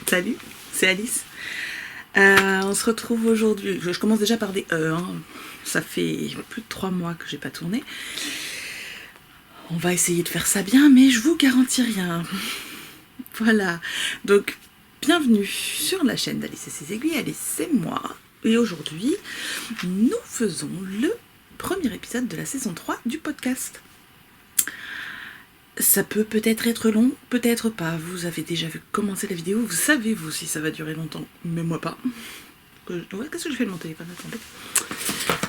Salut, c'est Alice. On se retrouve aujourd'hui. Je commence déjà par des hein. Ça fait plus de 3 mois que j'ai pas tourné. On va essayer de faire ça bien, mais je vous garantis rien. Voilà. Donc, bienvenue sur la chaîne d'Alice et ses aiguilles. Alice, c'est moi. Et aujourd'hui, nous faisons le premier épisode de la saison 3 du podcast. Ça peut peut-être être long, peut-être pas. Vous avez déjà vu commencer la vidéo, vous savez vous si ça va durer longtemps, mais moi pas. Ouais, qu'est-ce que je fais de mon téléphone? Attendez.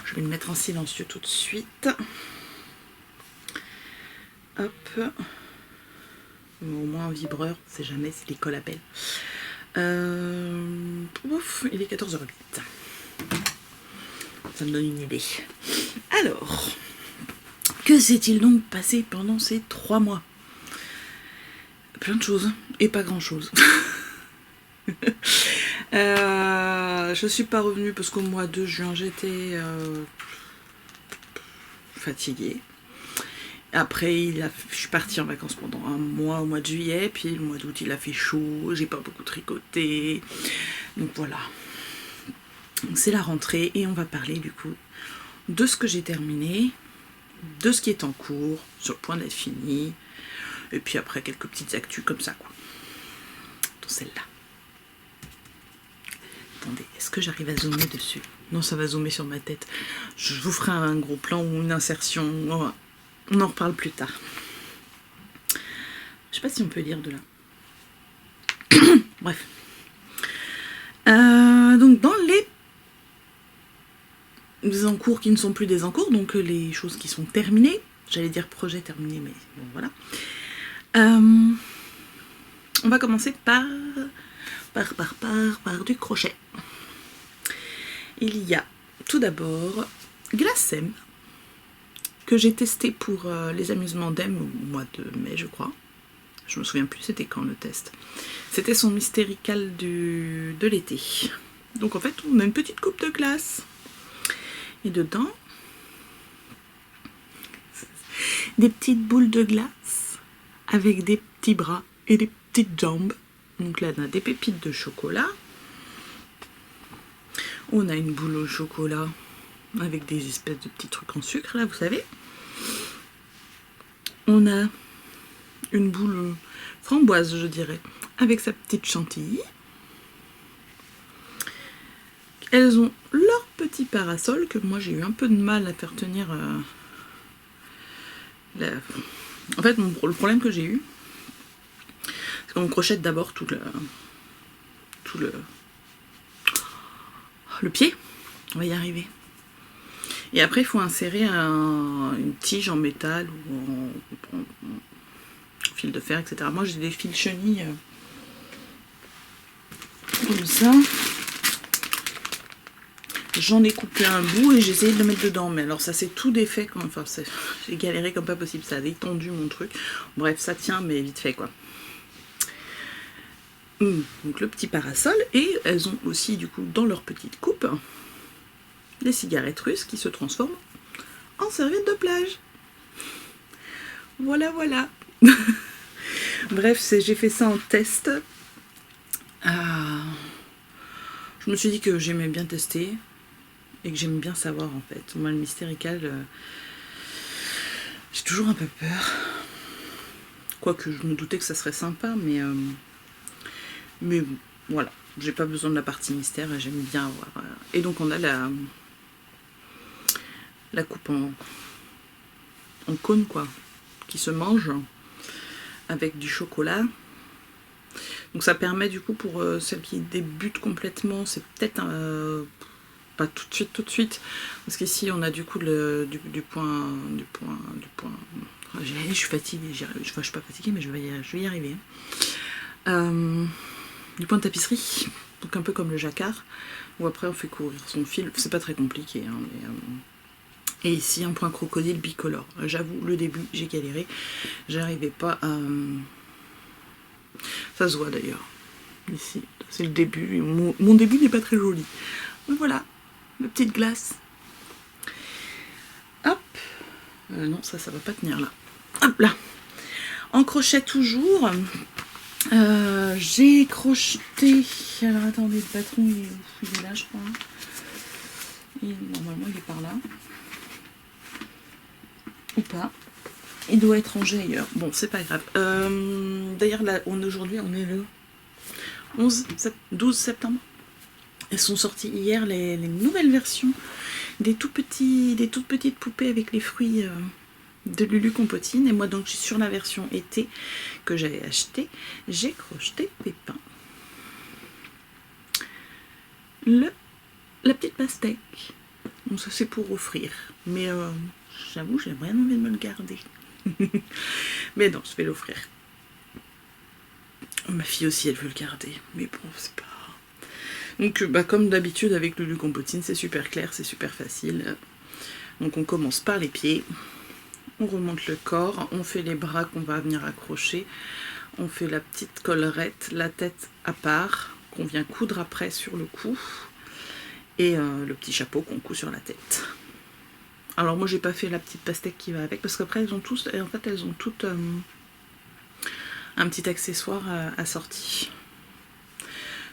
Je vais le mettre en silencieux tout de suite. Hop. Au moins un vibreur, on sait jamais si l'école appelle. Ouf, il est 14h08. Ça me donne une idée. Alors, que s'est-il donc passé pendant ces 3 mois? Plein de choses, et pas grand-chose. Je suis pas revenue parce qu'au mois de juin, j'étais fatiguée. Après, je suis partie en vacances pendant un mois au mois de juillet, puis le mois d'août, il a fait chaud, j'ai pas beaucoup tricoté. Donc voilà. C'est la rentrée et on va parler du coup de ce que j'ai terminé, de ce qui est en cours, sur le point d'être fini, et puis après quelques petites actus comme ça quoi. Dans celle-là. Attendez, est-ce que j'arrive à zoomer dessus? Non, ça va zoomer sur ma tête. Je vous ferai un gros plan ou une insertion. On en reparle plus tard. Je sais pas si on peut lire de là. Bref. Donc dans les encours qui ne sont plus des encours, donc les choses qui sont terminées, j'allais dire projet terminé, mais bon voilà. On va commencer par du crochet. Il y a tout d'abord Glacem, que j'ai testé pour les amusements d'Em au mois de mai, je crois. Je me souviens plus c'était quand le test. C'était son mystérical de l'été. Donc en fait, on a une petite coupe de glace. Et dedans, des petites boules de glace avec des petits bras et des petites jambes. Donc là, on a des pépites de chocolat. On a une boule au chocolat avec des espèces de petits trucs en sucre, là, vous savez. On a une boule framboise, je dirais, avec sa petite chantilly. Elles ont leur petit parasol, que moi j'ai eu un peu de mal à faire tenir. En fait, le problème que j'ai eu, c'est qu'on crochette d'abord tout le pied. On va y arriver. Et après, il faut insérer une tige en métal ou en fil de fer, etc. Moi, j'ai des fils chenilles comme ça. J'en ai coupé un bout et j'ai essayé de le mettre dedans. Mais alors, ça s'est tout défait. Enfin, j'ai galéré comme pas possible. Ça a détendu mon truc. Bref, ça tient, mais vite fait, quoi. Donc, le petit parasol. Et elles ont aussi, du coup, dans leur petite coupe, des cigarettes russes qui se transforment en serviettes de plage. Voilà, voilà. Bref, j'ai fait ça en test. Je me suis dit que j'aimais bien tester et que j'aime bien savoir en fait. Moi, le mystérical, j'ai toujours un peu peur. Quoique je me doutais que ça serait sympa, mais voilà. J'ai pas besoin de la partie mystère et j'aime bien avoir. Et donc, on a la coupe en cône, quoi, qui se mange avec du chocolat. Donc ça permet du coup pour celles qui débutent complètement, c'est peut-être pas tout de suite, parce qu'ici on a du coup du point. Je suis fatiguée, je suis pas fatiguée, mais je vais y arriver. Du point de tapisserie, donc un peu comme le jacquard, où après on fait courir son fil. C'est pas très compliqué, hein, et ici un point crocodile bicolore. J'avoue, le début j'ai galéré, j'arrivais pas à. Ça se voit d'ailleurs. Ici, c'est le début. Mon début n'est pas très joli. Mais voilà, ma petite glace. Hop. Non, ça va pas tenir là. Hop là. En crochet toujours. J'ai crocheté. Alors attendez, le patron il est là, je crois. Normalement, il est par là. Ou pas. Il doit être rangé ailleurs. Bon, c'est pas grave. D'ailleurs, là, aujourd'hui, on est le 12 septembre. Elles sont sorties hier les nouvelles versions des toutes petites poupées avec les fruits de Lulu Compotine. Et moi, donc, je suis sur la version été que j'avais acheté. J'ai crocheté Pépin. La petite pastèque. Bon, ça, c'est pour offrir. Mais j'avoue, j'ai vraiment envie de me le garder. Mais non, je vais l'offrir. Ma fille aussi, elle veut le garder. Mais bon, c'est pas... Donc, comme d'habitude avec Lulu Compotine, c'est super clair, c'est super facile. Donc, on commence par les pieds. On remonte le corps. On fait les bras qu'on va venir accrocher. On fait la petite collerette, la tête à part, qu'on vient coudre après sur le cou. Et le petit chapeau qu'on coud sur la tête. Alors moi j'ai pas fait la petite pastèque qui va avec parce qu'après elles ont toutes un petit accessoire assorti.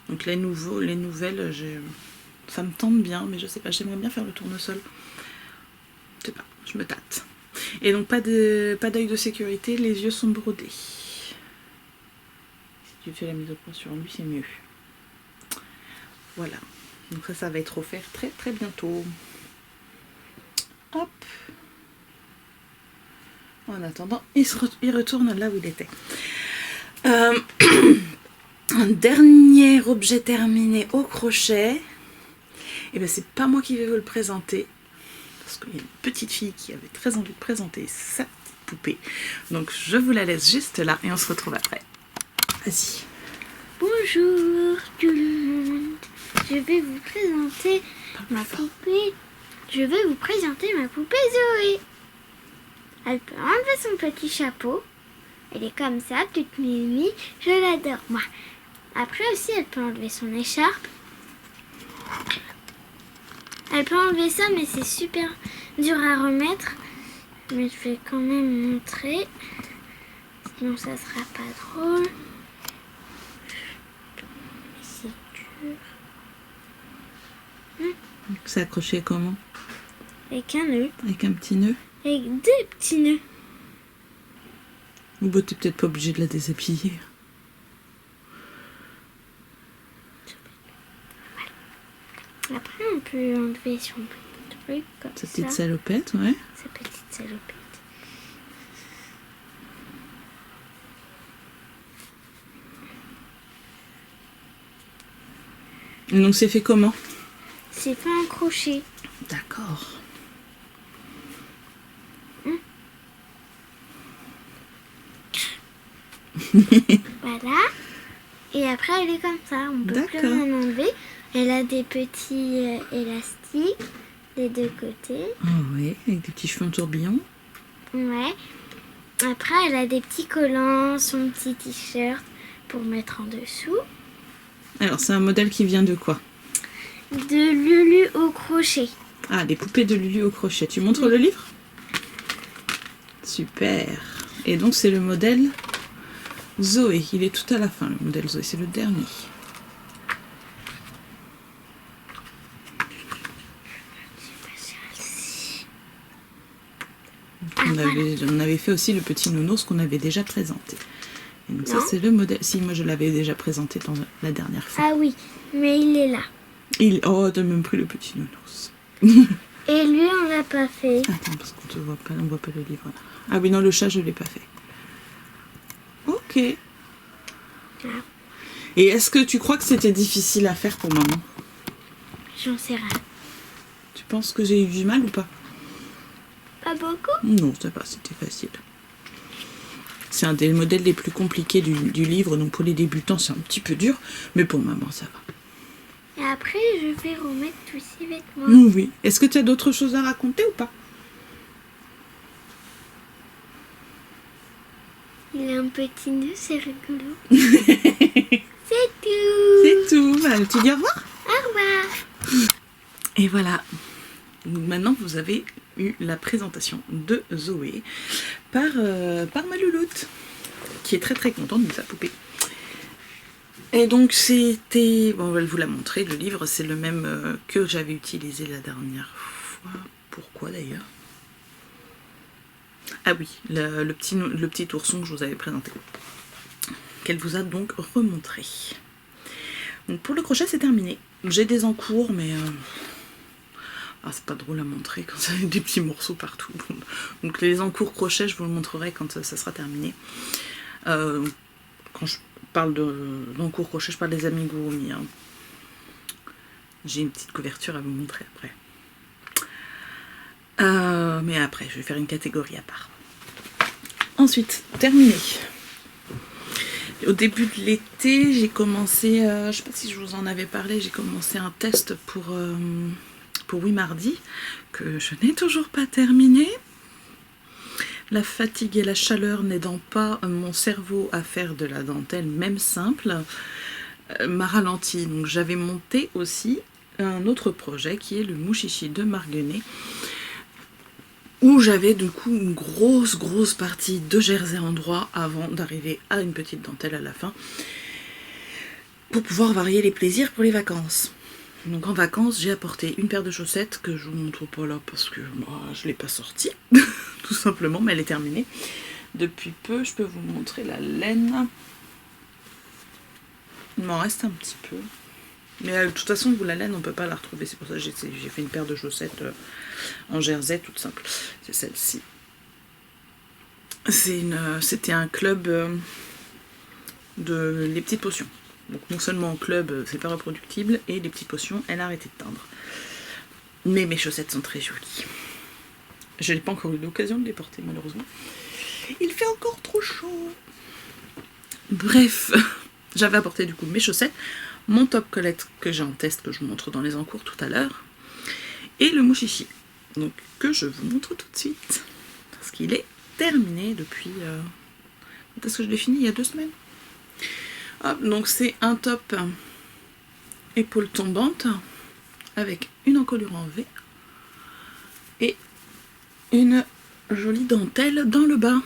Donc les nouvelles, ça me tente bien, mais je sais pas, j'aimerais bien faire le tournesol. Je sais pas, je me tâte. Et donc pas d'œil de sécurité, les yeux sont brodés. Si tu fais la mise au point sur lui, c'est mieux. Voilà. Donc ça va être offert très très bientôt. Hop. En attendant, il retourne là où il était. Un dernier objet terminé au crochet. Et bien c'est pas moi qui vais vous le présenter. Parce qu'il y a une petite fille qui avait très envie de présenter sa petite poupée. Donc je vous la laisse juste là et on se retrouve après. Vas-y. Bonjour tout le monde. Je vais vous présenter ma poupée. Je vais vous présenter ma poupée Zoé. Elle peut enlever son petit chapeau. Elle est comme ça, toute mimi. Je l'adore, moi. Après aussi, elle peut enlever son écharpe. Elle peut enlever ça, mais c'est super dur à remettre. Mais je vais quand même montrer. Sinon, ça sera pas drôle. C'est dur. C'est accroché comment? Avec un nœud. Avec un petit nœud? Avec deux petits nœuds. Ou t'es peut-être pas obligé de la déshabiller. Après, on peut enlever son petit truc comme Sa ça. petite salopette, ouais. Sa petite salopette. Et donc c'est fait comment? C'est fait en crochet. D'accord. Voilà. Et après, elle est comme ça. On peut plus D'accord. rien enlever. Elle a des petits élastiques des deux côtés. Ah ouais, avec des petits cheveux en tourbillon. Ouais. Après, elle a des petits collants, son petit t-shirt pour mettre en dessous. Alors c'est un modèle qui vient de quoi? De Lulu au crochet. Ah, des poupées de Lulu au crochet. Tu montres le livre? Super. Et donc c'est le modèle Zoé. Il est tout à la fin, le modèle Zoé. C'est le dernier. On avait fait aussi le petit nounours qu'on avait déjà présenté. Et donc ça c'est le modèle. Si, moi je l'avais déjà présenté dans la dernière fois. Ah oui, mais il est là. Oh, t'as même pris le petit nounours. Et lui, on l'a pas fait. Attends, parce qu'on ne voit pas le livre là. Ah oui, non, le chat, je ne l'ai pas fait. Ok. Ah. Et est-ce que tu crois que c'était difficile à faire pour maman? J'en sais rien. Tu penses que j'ai eu du mal ou pas? Pas beaucoup? Non, ça va, c'était facile. C'est un des modèles les plus compliqués du livre, donc pour les débutants, c'est un petit peu dur, mais pour maman, ça va. Et après, je vais remettre tous ces vêtements. Oui. Est-ce que tu as d'autres choses à raconter ou pas? Il a un petit nœud, c'est rigolo. C'est tout. C'est tout. Bah, tu dis au revoir? Au revoir. Et voilà. Maintenant, vous avez eu la présentation de Zoé par ma louloute, qui est très très contente de sa poupée. Et donc c'était, bon, elle vous l'a montré, le livre, c'est le même que j'avais utilisé la dernière fois. Pourquoi d'ailleurs? Ah oui, le petit ourson que je vous avais présenté, qu'elle vous a donc remontré. Donc pour le crochet, c'est terminé. J'ai des encours, mais c'est pas drôle à montrer quand il y a des petits morceaux partout. Donc les encours crochet, je vous le montrerai quand ça sera terminé. Quand je parle d'encours crochet, je parle des amigurumi. Hein. J'ai une petite couverture à vous montrer après. Mais après, je vais faire une catégorie à part. Ensuite, terminé. Au début de l'été, j'ai commencé, je ne sais pas si je vous en avais parlé, j'ai commencé un test pour Oui Mardi, que je n'ai toujours pas terminé. La fatigue et la chaleur n'aidant pas mon cerveau à faire de la dentelle, même simple, m'a ralenti. Donc j'avais monté aussi un autre projet qui est le Mushishi de Marguenet, où j'avais du coup une grosse partie de jersey en droit avant d'arriver à une petite dentelle à la fin, pour pouvoir varier les plaisirs pour les vacances. Donc en vacances, j'ai apporté une paire de chaussettes que je vous montre pas là parce que moi, je ne l'ai pas sortie, tout simplement, mais elle est terminée. Depuis peu, je peux vous montrer la laine. Il m'en reste un petit peu. Mais de toute façon, vous, la laine, on ne peut pas la retrouver. C'est pour ça que j'ai fait une paire de chaussettes en jersey, toute simple. C'est celle-ci. C'était un club de les petites potions. Donc non seulement en club, c'est pas reproductible, et les petites potions, elle a arrêté de teindre. Mais mes chaussettes sont très jolies. Je n'ai pas encore eu l'occasion de les porter, malheureusement. Il fait encore trop chaud. Bref, j'avais apporté du coup mes chaussettes, mon top colette que j'ai en test, que je vous montre dans les encours tout à l'heure, et le Mushishi, donc que je vous montre tout de suite, parce qu'il est terminé depuis... Quand est-ce que je l'ai fini? Il y a 2 semaines. Hop, donc c'est un top épaule tombante avec une encolure en V et une jolie dentelle dans le bas.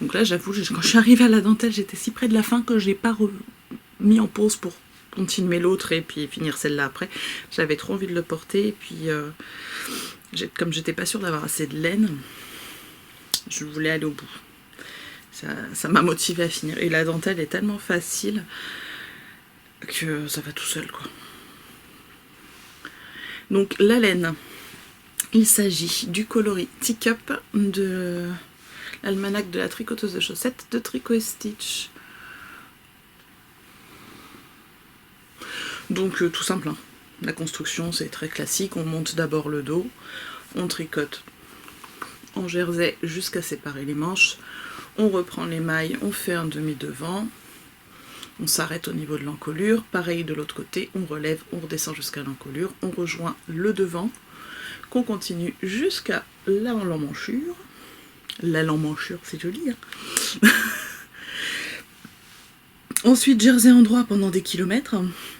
Donc là, j'avoue, quand je suis arrivée à la dentelle, j'étais si près de la fin que je n'ai pas mis en pause pour continuer l'autre et puis finir celle-là après. J'avais trop envie de le porter et puis comme j'étais pas sûre d'avoir assez de laine, je voulais aller au bout. Ça m'a motivée à finir. Et la dentelle est tellement facile que ça va tout seul, quoi. Donc la laine, il s'agit du coloris Teacup de l'almanach de la tricoteuse de chaussettes de Tricot Stitch. Donc tout simple, hein. La construction c'est très classique, on monte d'abord le dos, on tricote en jersey jusqu'à séparer les manches, on reprend les mailles, on fait un demi devant, on s'arrête au niveau de l'encolure, pareil de l'autre côté, on relève, on redescend jusqu'à l'encolure, on rejoint le devant, qu'on continue jusqu'à l'emmanchure. L'emmanchure, c'est joli, hein. Ensuite, jersey en droit pendant des kilomètres.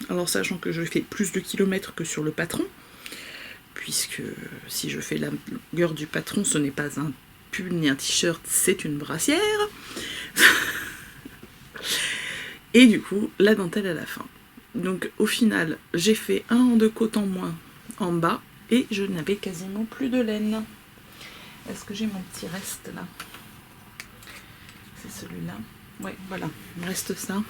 Alors, sachant que je fais plus de kilomètres que sur le patron, puisque si je fais la longueur du patron, ce n'est pas un pull ni un t-shirt, c'est une brassière. Et du coup, la dentelle à la fin. Donc, au final, j'ai fait un rang de côte en moins en bas, et je n'avais quasiment plus de laine. Est-ce que j'ai mon petit reste là? C'est celui-là. Ouais, voilà, il me reste ça.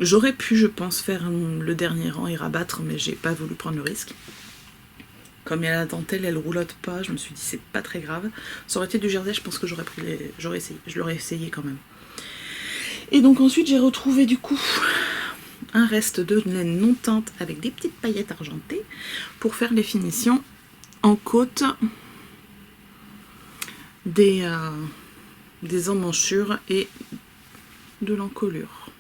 J'aurais pu, je pense, faire le dernier rang et rabattre, mais j'ai pas voulu prendre le risque. Comme il y a la dentelle, elle roulotte pas, je me suis dit c'est pas très grave. Ça aurait été du jersey, je pense que j'aurais essayé. Je l'aurais essayé quand même. Et donc ensuite, j'ai retrouvé du coup un reste de laine non teinte avec des petites paillettes argentées pour faire les finitions en côte des emmanchures et de l'encolure.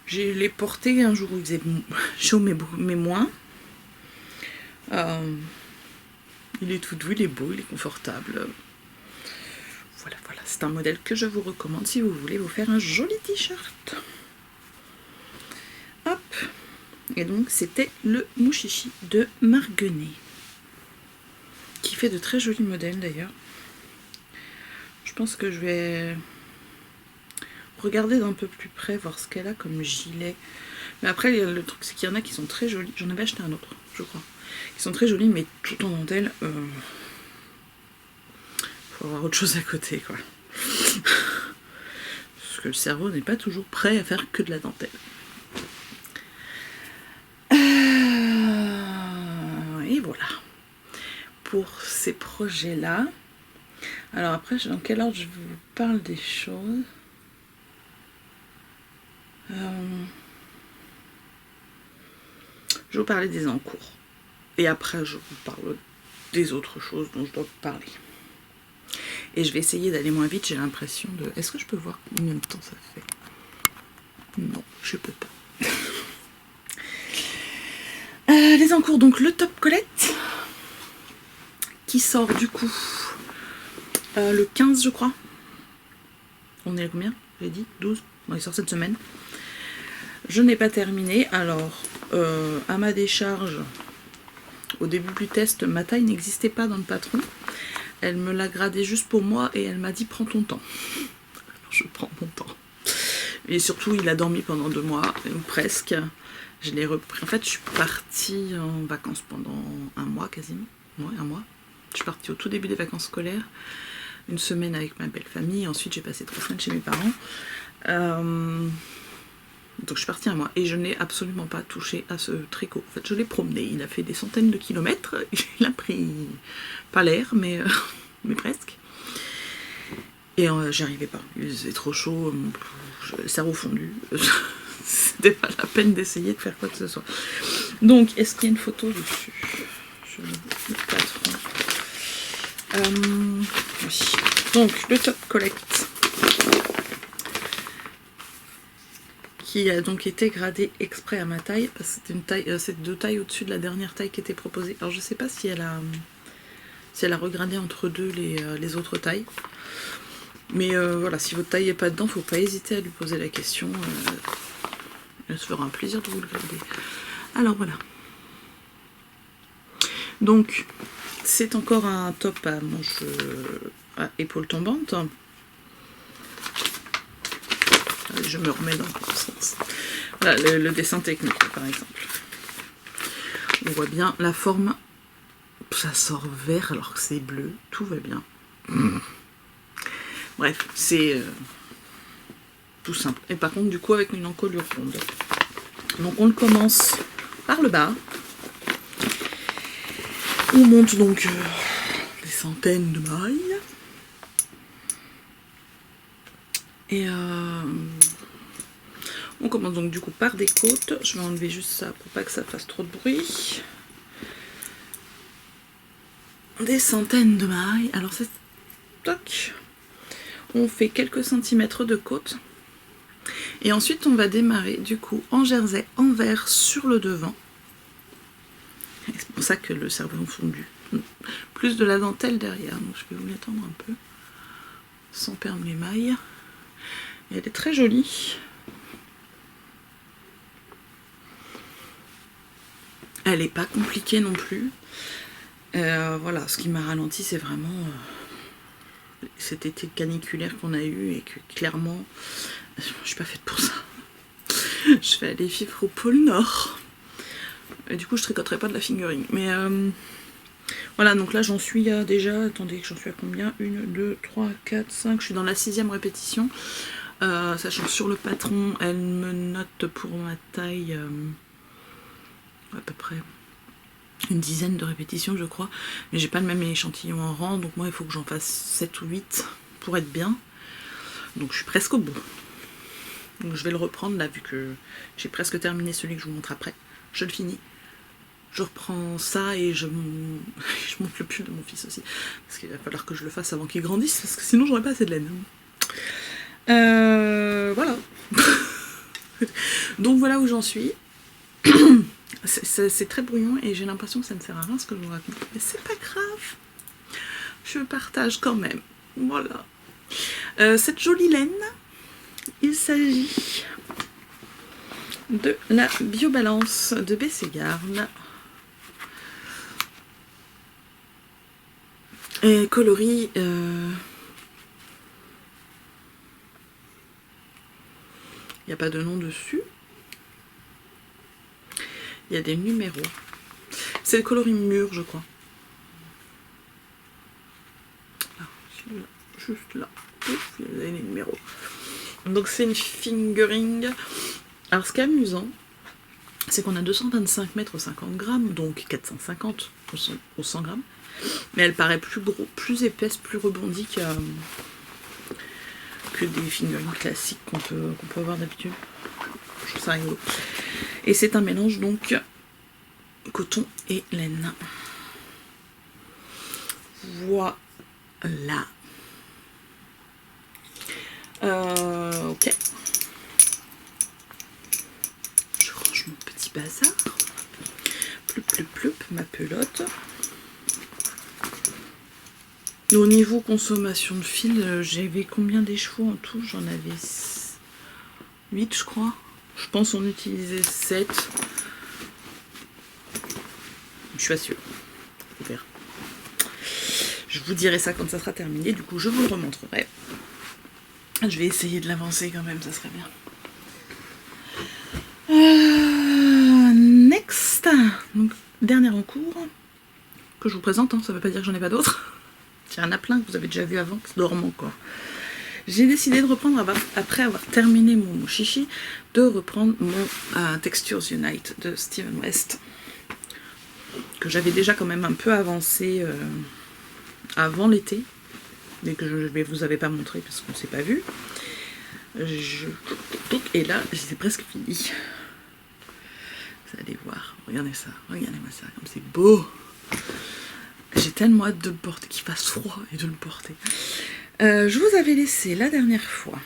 Je l'ai porté un jour où il faisait chaud mais moins. Il est tout doux, il est beau, il est confortable. Voilà, c'est un modèle que je vous recommande si vous voulez vous faire un joli t-shirt. Hop. Et donc c'était le Mushishi de Marguenet, qui fait de très jolis modèles d'ailleurs. pense que je vais regarder d'un peu plus près, voir ce qu'elle a comme gilet. Mais après, le truc, c'est qu'il y en a qui sont très jolis. J'en avais acheté un autre, je crois. Ils sont très jolis, mais tout en dentelle. Faut avoir autre chose à côté, quoi. Parce que le cerveau n'est pas toujours prêt à faire que de la dentelle. Et voilà. Pour ces projets-là. Alors après, dans quel ordre je vous parle des choses? Je vais vous parler des encours. Et après, je vous parle des autres choses dont je dois vous parler. Et je vais essayer d'aller moins vite, j'ai l'impression de... Est-ce que je peux voir combien de temps ça fait? Non, je peux pas. Les encours, donc le Top Colette, qui sort du coup le 15, je crois. On est à combien? J'ai dit 12. Bon, il sort cette semaine. Je n'ai pas terminé. Alors, à ma décharge, au début du test, ma taille n'existait pas dans le patron. Elle me l'a gradé juste pour moi et elle m'a dit prends ton temps. Alors, je prends mon temps. Et surtout, il a dormi pendant 2 mois, ou presque. Je l'ai repris. En fait, je suis partie en vacances pendant 1 mois quasiment. Ouais, 1 mois. Je suis partie au tout début des vacances scolaires. 1 semaine avec ma belle famille. Ensuite, j'ai passé 3 semaines chez mes parents. Donc, je suis partie 1 mois. Et je n'ai absolument pas touché à ce tricot. En fait, je l'ai promené. Il a fait des centaines de kilomètres. Il a pris pas l'air, mais presque. Et j'y arrivais pas. Il faisait trop chaud. Le cerveau fondu. C'était pas la peine d'essayer de faire quoi que ce soit. Donc, est-ce qu'il y a une photo dessus? Je ne le patron. Oui. Donc, le Top Colette, qui a donc été gradé exprès à ma taille, parce que c'était une taille, c'est 2 tailles au-dessus de la dernière taille qui était proposée. Alors, je sais pas si elle a regradé entre deux les autres tailles. Mais voilà, si votre taille n'est pas dedans, faut pas hésiter à lui poser la question. Elle se fera un plaisir de vous le garder. Alors voilà. Donc, c'est encore un top à manche à épaule tombante. Allez, je me remets dans le sens. Voilà, le dessin technique, par exemple. On voit bien la forme. Ça sort vert alors que c'est bleu. Tout va bien. Bref, c'est tout simple. Et par contre, du coup, avec une encolure ronde. Donc, on le commence par le bas. On monte donc des centaines de mailles. Et on commence donc du coup par des côtes. Je vais enlever juste ça pour pas que ça fasse trop de bruit. Des centaines de mailles. Alors, c'est toc. On fait quelques centimètres de côte. Et ensuite, on va démarrer du coup en jersey envers sur le devant. C'est pour ça que le cerveau est fondu. Plus de la dentelle derrière. Donc, je vais vous l'étendre un peu. Sans perdre les mailles. Et elle est très jolie. Elle n'est pas compliquée non plus. Voilà, ce qui m'a ralenti, c'est vraiment cet été caniculaire qu'on a eu et que clairement, je suis pas faite pour ça. Je vais aller vivre au pôle Nord. Et du coup, je tricoterai pas de la fingering. Mais voilà, donc là, j'en suis à déjà... Attendez, j'en suis à combien? 1, 2, 3, 4, 5. Je suis dans la 6e répétition. Sachant que sur le patron, elle me note pour ma taille à peu près une dizaine de répétitions, je crois. Mais j'ai pas le même échantillon en rang. Donc moi, il faut que j'en fasse 7 ou 8 pour être bien. Donc je suis presque au bout. Donc je vais le reprendre là, vu que j'ai presque terminé celui que je vous montre après. Je le finis. Je reprends ça et je monte le pull de mon fils aussi. Parce qu'il va falloir que je le fasse avant qu'il grandisse, parce que sinon j'aurais pas assez de laine. Voilà. Donc voilà où j'en suis. C'est très brouillon et j'ai l'impression que ça ne sert à rien ce que je vous raconte. Mais c'est pas grave. Je partage quand même. Voilà. Cette jolie laine, il s'agit de la Biobalance de Bességarde. Et coloris Il n'y a pas de nom dessus. Il y a des numéros. C'est le coloris mûr, je crois. Là, juste là. Ouf, il y a les numéros. Donc c'est une fingering. Alors ce qui est amusant, c'est qu'on a 225 mètres 50 grammes, donc 450 au 100 grammes. Mais elle paraît plus gros, plus épaisse, plus rebondie que des fingering classiques qu'on peut avoir d'habitude. Je trouve ça rigolo. Et c'est un mélange donc coton et laine. Voilà. Ok. Je range mon petit bazar. Ploup, ma pelote. Et au niveau consommation de fil, j'avais combien d'échevaux en tout? J'en avais 8, je crois. Je pense qu'on utilisait 7. Je suis pas sûre. On verra. Je vous dirai ça quand ça sera terminé. Du coup, je vous le remontrerai. Je vais essayer de l'avancer quand même, ça serait bien. Next. Donc, dernier en cours. Que je vous présente, hein, ça ne veut pas dire que j'en ai pas d'autres. Il y en a plein que vous avez déjà vu avant, qui dorment encore. J'ai décidé de reprendre, après avoir terminé mon chichi, de reprendre mon Textures Unite de Steven West, que j'avais déjà quand même un peu avancé avant l'été, mais que je ne vous avais pas montré parce qu'on ne s'est pas vu. Et là, c'est presque fini. Vous allez voir, regardez ça, regardez-moi ça, comme c'est beau. J'ai tellement hâte de le porter, qu'il fasse froid et de le porter. Je vous avais laissé la dernière fois.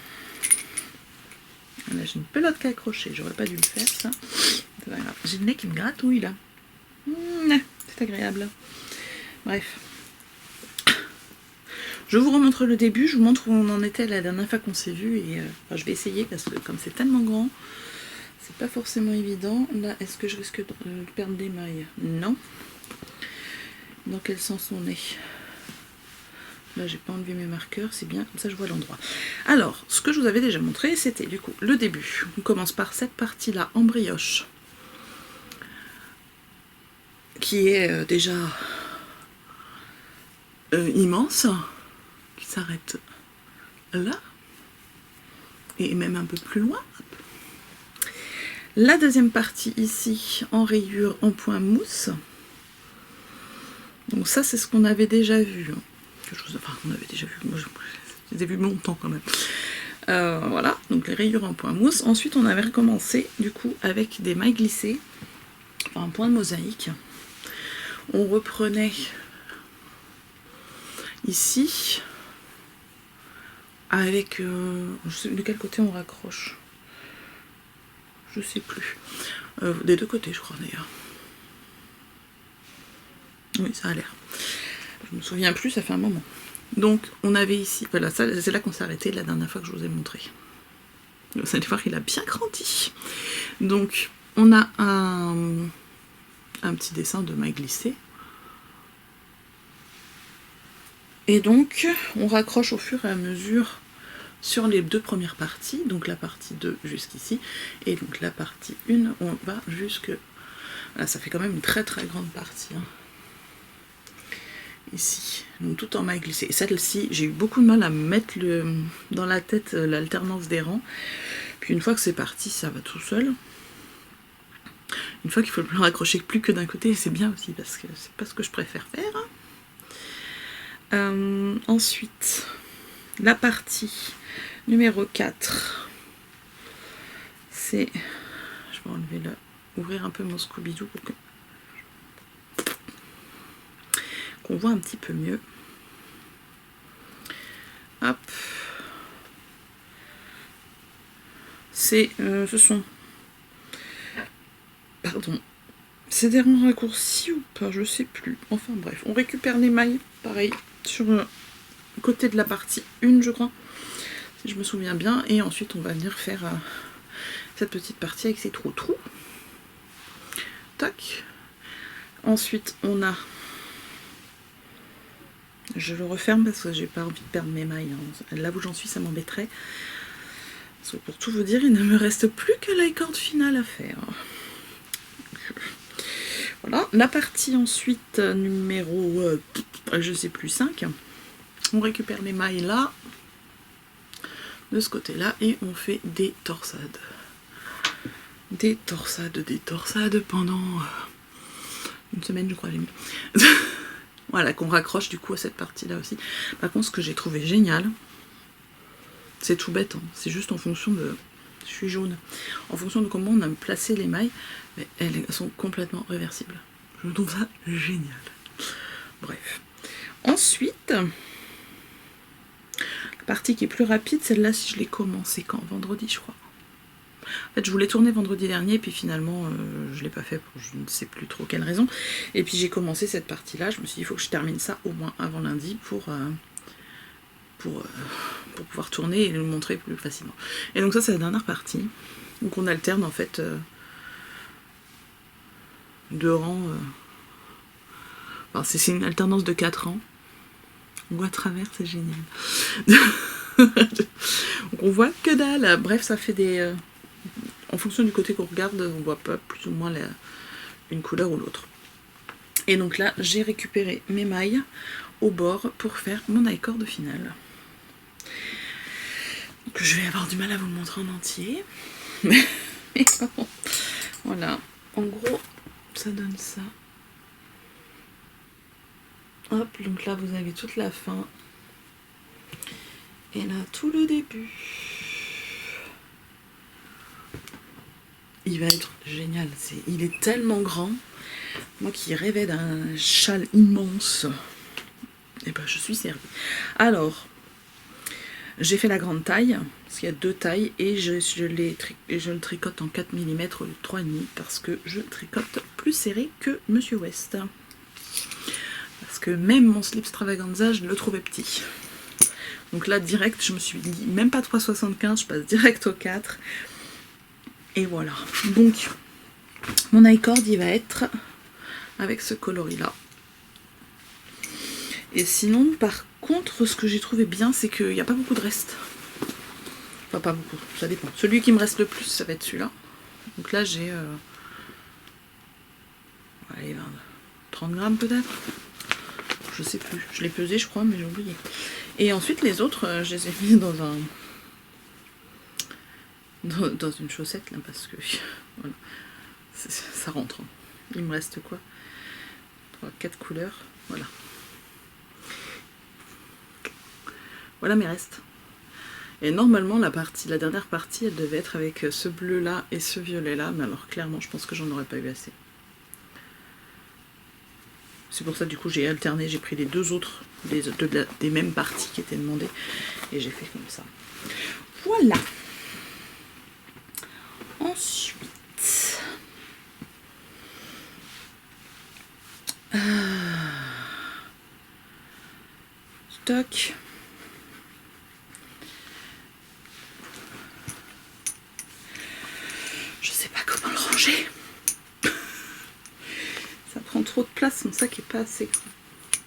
Là, j'ai une pelote qui a accroché, j'aurais pas dû le faire ça. C'est pas grave. J'ai le nez qui me gratouille là. C'est agréable. Bref. Je vous remontre le début, je vous montre où on en était la dernière fois qu'on s'est vu. Et enfin, je vais essayer parce que comme c'est tellement grand, c'est pas forcément évident. Là, est-ce que je risque de perdre des mailles? Non. Dans quel sens on est? Là, j'ai pas enlevé mes marqueurs, c'est bien, comme ça je vois l'endroit. Alors, ce que je vous avais déjà montré, c'était du coup le début. On commence par cette partie-là en brioche, qui est déjà immense, qui s'arrête là, et même un peu plus loin. La deuxième partie ici, en rayure, en point mousse. Donc ça, c'est ce qu'on avait déjà vu. Enfin, on avait déjà vu. Moi, je les ai vus longtemps quand même. Voilà, donc les rayures en point mousse. Ensuite, on avait recommencé, du coup, avec des mailles glissées, enfin, un point de mosaïque. On reprenait ici, avec... je sais de quel côté on raccroche. Je sais plus. Des deux côtés, je crois, d'ailleurs. Oui, ça a l'air. Je me souviens plus, ça fait un moment. Donc, on avait ici... Voilà, c'est là qu'on s'est arrêté la dernière fois que je vous ai montré. Vous allez voir, il a bien grandi. Donc, on a un petit dessin de maille glissée. Et donc, on raccroche au fur et à mesure sur les deux premières parties. Donc, la partie 2 jusqu'ici. Et donc, la partie 1, on va jusque... Voilà, ça fait quand même une très très grande partie. Hein. Ici, donc tout en maille glissée. Et celle-ci, j'ai eu beaucoup de mal à mettre dans la tête l'alternance des rangs. Puis une fois que c'est parti, ça va tout seul. Une fois qu'il faut le raccrocher plus que d'un côté, c'est bien aussi parce que c'est pas ce que je préfère faire. Ensuite, la partie numéro 4, c'est... Je vais enlever ouvrir un peu mon Scooby-Doo pour que... qu'on voit un petit peu mieux. Hop. Ce sont... Pardon. C'est des rangs raccourcis ou pas? Je sais plus. Enfin bref, on récupère les mailles, pareil, sur le côté de la partie 1, je crois, si je me souviens bien. Et ensuite, on va venir faire cette petite partie avec ses trous. Tac. Ensuite, on a... Je le referme parce que j'ai pas envie de perdre mes mailles. Hein. Là où j'en suis, ça m'embêterait. Parce que pour tout vous dire, il ne me reste plus que l'icord finale à faire. Voilà, la partie ensuite numéro, je sais plus, 5. On récupère les mailles là, de ce côté-là, et on fait des torsades. Des torsades pendant une semaine, je crois, j'ai mis. Voilà, qu'on raccroche du coup à cette partie-là aussi. Par contre, ce que j'ai trouvé génial, c'est tout bête, hein. C'est juste en fonction de... Je suis jaune. En fonction de comment on a placé les mailles, mais elles sont complètement réversibles. Je trouve ça génial. Bref. Ensuite, la partie qui est plus rapide, celle-là, si je l'ai commencé quand? Vendredi, je crois. En fait, je voulais tourner vendredi dernier, puis finalement, je ne l'ai pas fait pour je ne sais plus trop quelle raison. Et puis j'ai commencé cette partie-là. Je me suis dit, il faut que je termine ça au moins avant lundi pour pouvoir tourner et le montrer plus facilement. Et donc ça, c'est la dernière partie. Donc on alterne en fait 2 rangs. Enfin, c'est une alternance de 4 rangs. On voit à travers, c'est génial. Donc on voit que dalle. Bref, ça fait des... en fonction du côté qu'on regarde, on voit pas plus ou moins une couleur ou l'autre. Et donc là, j'ai récupéré mes mailles au bord pour faire mon I-cord final. Donc je vais avoir du mal à vous le montrer en entier. Mais bon, voilà. En gros, ça donne ça. Hop, donc là vous avez toute la fin. Et là, tout le début. Il va être génial. Il est tellement grand. Moi qui rêvais d'un châle immense, et ben je suis servie. Alors, j'ai fait la grande taille, parce qu'il y a 2 tailles, et je le tricote en 4 mm au lieu de 3,5, parce que je tricote plus serré que Monsieur West. Parce que même mon slip extravaganza, je le trouvais petit. Donc là, direct, je me suis dit, même pas 3,75, je passe direct au 4. Et voilà. Donc, mon I-cord, il va être avec ce coloris-là. Et sinon, par contre, ce que j'ai trouvé bien, c'est qu'il n'y a pas beaucoup de reste. Enfin, pas beaucoup, ça dépend. Celui qui me reste le plus, ça va être celui-là. Donc là, j'ai... allez, 30 grammes peut-être. Je sais plus. Je l'ai pesé, je crois, mais j'ai oublié. Et ensuite, les autres, je les ai mis dans une chaussette, là, parce que... voilà. Ça rentre. Il me reste quoi? 3, 4 couleurs. Voilà. Voilà mes restes. Et normalement, la dernière partie, elle devait être avec ce bleu-là et ce violet-là. Mais alors, clairement, je pense que j'en aurais pas eu assez. C'est pour ça, du coup, j'ai alterné. J'ai pris les 2 autres, des mêmes parties qui étaient demandées. Et j'ai fait comme ça. Voilà. Ensuite... stock. Je sais pas comment le ranger. Ça prend trop de place, mon sac est pas assez grand.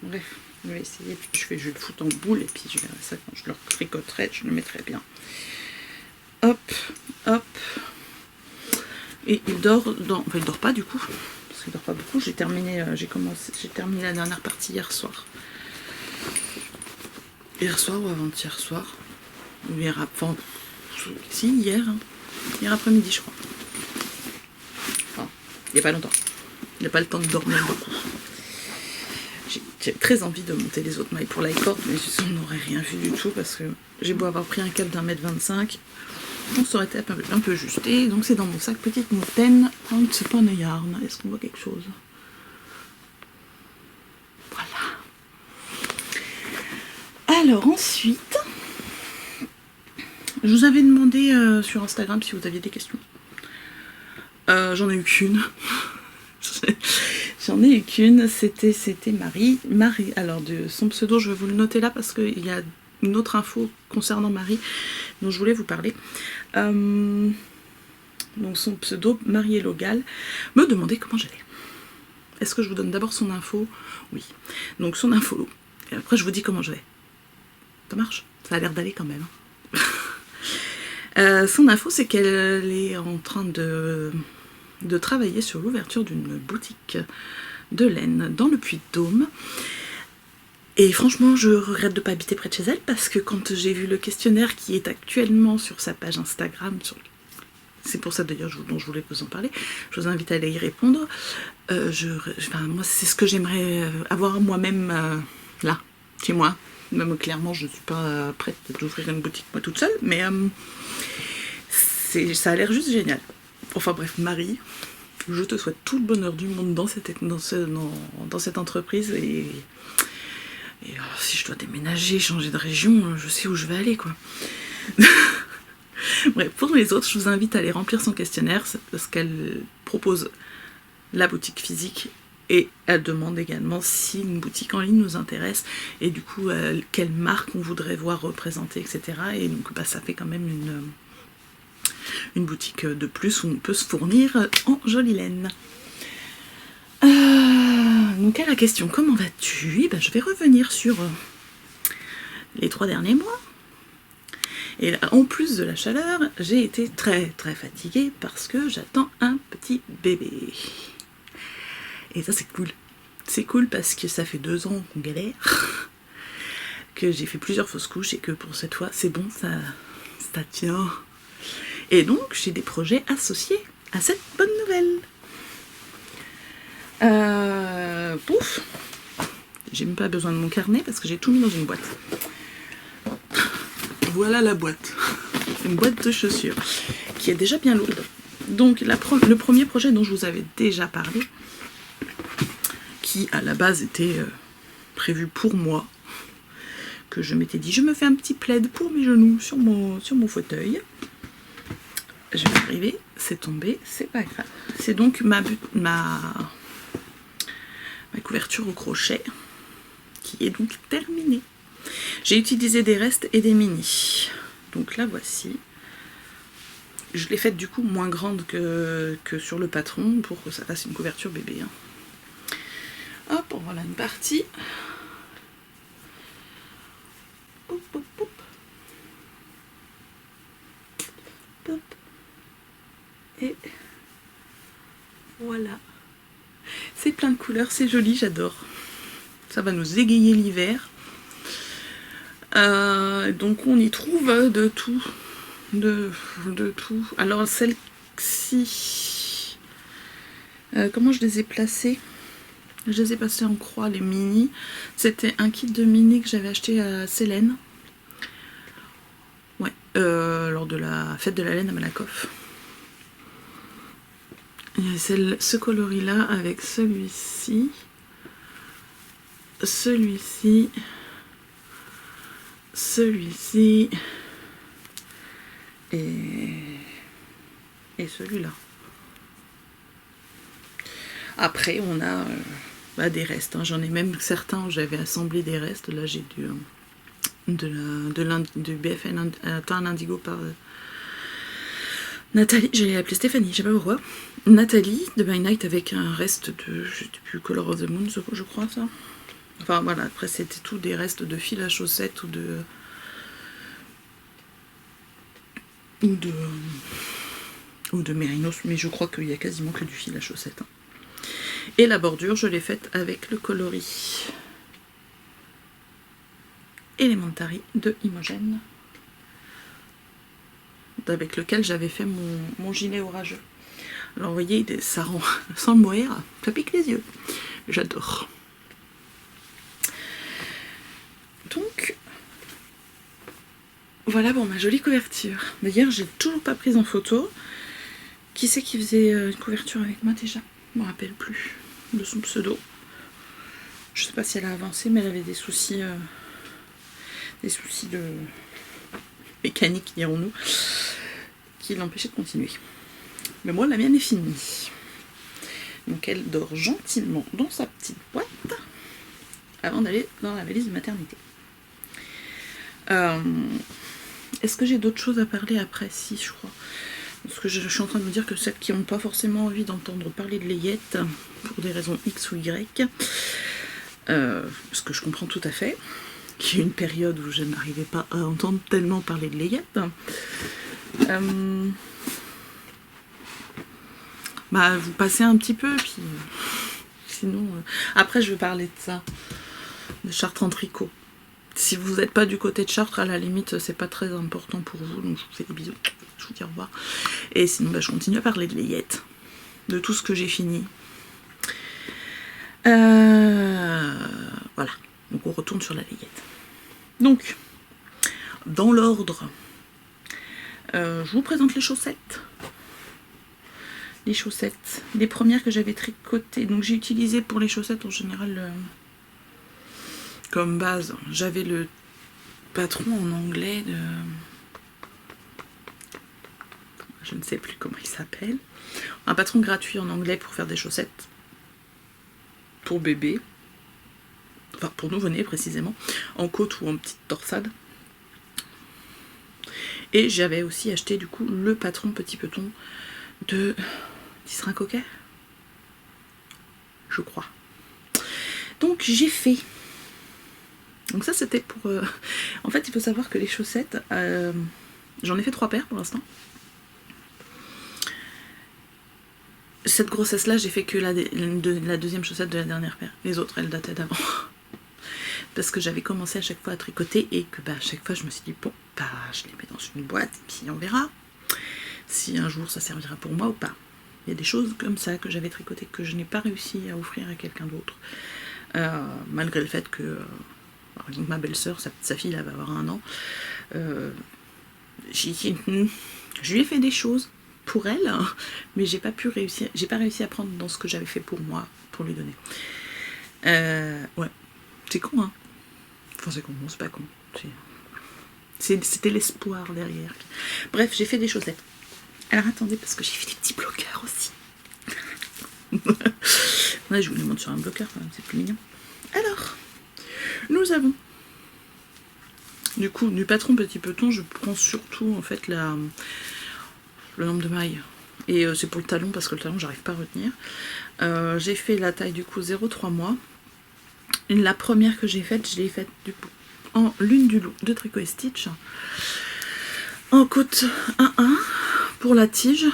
Bref, je vais essayer. Je vais le foutre en boule et puis je verrai ça quand je le tricoterai, je le mettrai bien. Hop, hop. Et il dort dans... Enfin, il dort pas du coup. Parce qu'il dort pas beaucoup. J'ai terminé la dernière partie hier soir. Hier soir ou avant-hier soir. Ou hier après... Si, hier. Hein. Hier après-midi, je crois. Enfin, il n'y a pas longtemps. Il n'a pas le temps de dormir beaucoup. J'ai très envie de monter les autres mailles pour l'icord, mais on n'aurait rien vu du tout parce que j'ai beau avoir pris un cap d'1,25 m, on s'aurait été un peu juste. Et donc c'est dans mon sac Petite Moutaine, c'est pas un yarn. Est-ce qu'on voit quelque chose? Voilà. Alors ensuite, je vous avais demandé sur Instagram si vous aviez des questions. J'en ai eu qu'une. J'en ai eu qu'une, c'était Marie. Alors de son pseudo, je vais vous le noter là parce qu'il y a une autre info concernant Marie dont je voulais vous parler. Donc son pseudo, Marie Elogal, me demandait comment j'allais. Est-ce que je vous donne d'abord son info? Oui. Donc son info, et après je vous dis comment je vais. Ça marche? Ça a l'air d'aller quand même. Son info, c'est qu'elle est en train de travailler sur l'ouverture d'une boutique de laine dans le Puy-de-Dôme. Et franchement, je regrette de ne pas habiter près de chez elle parce que quand j'ai vu le questionnaire qui est actuellement sur sa page Instagram, c'est pour ça d'ailleurs dont je voulais vous en parler, je vous invite à aller y répondre. Moi, c'est ce que j'aimerais avoir moi-même là, chez moi. Même clairement, je ne suis pas prête d'ouvrir une boutique moi toute seule, mais ça a l'air juste génial. Enfin bref, Marie, je te souhaite tout le bonheur du monde dans cette entreprise et si je dois déménager, changer de région, je sais où je vais aller, quoi. Bref, pour les autres, je vous invite à aller remplir son questionnaire parce qu'elle propose la boutique physique et elle demande également si une boutique en ligne nous intéresse et du coup, quelle marque on voudrait voir représentée, etc. Et donc, ça fait quand même une boutique de plus où on peut se fournir en jolie laine. Donc à la question comment vas-tu, je vais revenir sur les 3 derniers mois. Et là, en plus de la chaleur, j'ai été très très fatiguée parce que j'attends un petit bébé. Et ça c'est cool. C'est cool parce que ça fait 2 ans qu'on galère, que j'ai fait plusieurs fausses couches et que pour cette fois c'est bon, ça tient. Et donc j'ai des projets associés à cette bonne nouvelle. Pouf, j'ai même pas besoin de mon carnet parce que j'ai tout mis dans une boîte. Voilà la boîte, une boîte de chaussures qui est déjà bien lourde. Donc le premier projet dont je vous avais déjà parlé, qui à la base était prévu pour moi, que je m'étais dit je me fais un petit plaid pour mes genoux sur mon fauteuil. Je vais arriver, c'est tombé, c'est pas grave. C'est donc ma couverture au crochet qui est donc terminée. J'ai utilisé des restes et des mini. Donc la voici. Je l'ai faite du coup moins grande que sur le patron pour que ça fasse une couverture bébé. Hop, voilà une partie. Hop, hop, hop. Hop. Et voilà. C'est plein de couleurs, c'est joli, j'adore. Ça va nous égayer l'hiver. Donc on y trouve de tout. De tout. Alors celle-ci, comment je les ai placées? Je les ai passées en croix, les mini. C'était un kit de mini que j'avais acheté à Célène. Ouais, lors de la fête de la laine à Malakoff. Il y a ce coloris-là avec celui-ci. Celui-ci. Celui-ci. Et celui-là. Après, on a des restes. J'en ai même certains où j'avais assemblé des restes. Là, j'ai du BFN Teint Indigo par Nathalie. J'allais l'appeler Stéphanie, je sais pas pourquoi. Nathalie de By Night avec un reste de, je sais plus, Color of the Moon, je crois, ça. Enfin, voilà. Après, c'était tout des restes de fil à chaussettes ou de mérinos, mais je crois qu'il y a quasiment que du fil à chaussettes. Et la bordure, je l'ai faite avec le coloris Elementary de Imogen, avec lequel j'avais fait mon gilet orageux. Alors vous voyez, ça rend, sans le mourir, ça pique les yeux. J'adore. Donc, voilà pour ma jolie couverture. D'ailleurs, j'ai toujours pas prise en photo. Qui c'est qui faisait une couverture avec moi déjà? Je me rappelle plus de son pseudo. Je sais pas si elle a avancé, mais elle avait des soucis de mécanique, dirons-nous, qui l'empêchaient de continuer. Mais moi, la mienne est finie. Donc elle dort gentiment dans sa petite boîte avant d'aller dans la valise de maternité. Est-ce que j'ai d'autres choses à parler après? Si, je crois. Parce que je suis en train de me dire que celles qui n'ont pas forcément envie d'entendre parler de layette, pour des raisons X ou Y, ce que je comprends tout à fait, qu'il y a une période où je n'arrivais pas à entendre tellement parler de layette. Bah, vous passez un petit peu, puis sinon... Après, je vais parler de ça, de Chartres en tricot. Si vous n'êtes pas du côté de Chartres, à la limite, c'est pas très important pour vous, donc je vous fais des bisous, je vous dis au revoir. Et sinon, bah, je continue à parler de layette, de tout ce que j'ai fini. Voilà, donc on retourne sur la layette. Donc, dans l'ordre, je vous présente les chaussettes. Les chaussettes, les premières que j'avais tricotées. Donc j'ai utilisé pour les chaussettes en général comme base. J'avais le patron en anglais de... Je ne sais plus comment il s'appelle. Un patron gratuit en anglais pour faire des chaussettes. Pour bébé. Enfin pour nouveau-né précisément. En côte ou en petite torsade. Et j'avais aussi acheté du coup le patron petit peton de Tisserand Coquet, je crois. Donc j'ai fait. Donc ça c'était pour... En fait il faut savoir que les chaussettes, j'en ai fait 3 paires pour l'instant. Cette grossesse là j'ai fait que la deuxième chaussette de la dernière paire. Les autres elles dataient d'avant. Parce que j'avais commencé à chaque fois à tricoter et que bah, à chaque fois je me suis dit bon bah je les mets dans une boîte et puis on verra si un jour ça servira pour moi ou pas. Il y a des choses comme ça que j'avais tricotées que je n'ai pas réussi à offrir à quelqu'un d'autre. Malgré le fait que ma belle-sœur, sa fille elle va avoir 1 an, je lui ai fait des choses pour elle, hein, mais j'ai pas réussi à prendre dans ce que j'avais fait pour moi, pour lui donner. Ouais, c'est con, hein. Enfin c'est con, non c'est pas con. C'était l'espoir derrière. Bref, j'ai fait des chaussettes. Alors attendez, parce que j'ai fait des petits bloqueurs aussi. Ouais, je vous les montre sur un bloqueur, c'est plus mignon. Alors, nous avons... Du coup, du patron petit peton, je prends surtout en fait le nombre de mailles. Et c'est pour le talon, parce que le talon, j'arrive pas à retenir. J'ai fait la taille du coup 0,3 mois. Et la première que j'ai faite, je l'ai faite du coup en lune du loup de Tricot et Stitch. En côte 1-1. Pour la tige,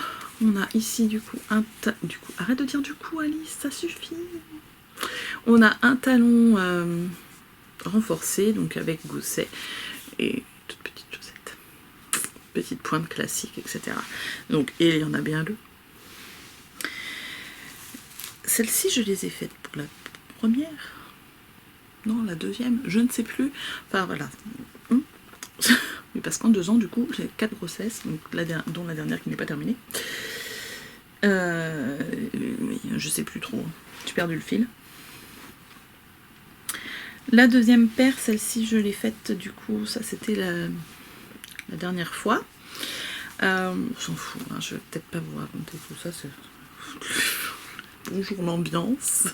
on a ici du coup arrête de dire du coup Alice, ça suffit. On a un talon renforcé, donc avec gousset et toute petite chaussette. Petite pointe classique, etc. Donc, et il y en a bien 2. Celles-ci, je les ai faites pour la première. Non, la deuxième, je ne sais plus. Enfin voilà. Mais parce qu'en 2 ans, du coup, j'ai 4 grossesses, donc dont la dernière qui n'est pas terminée. Je sais plus trop. J'ai perdu le fil. La deuxième paire, celle-ci, je l'ai faite, du coup, ça c'était la dernière fois. On s'en fout, hein, je vais peut-être pas vous raconter tout ça. Bonjour l'ambiance.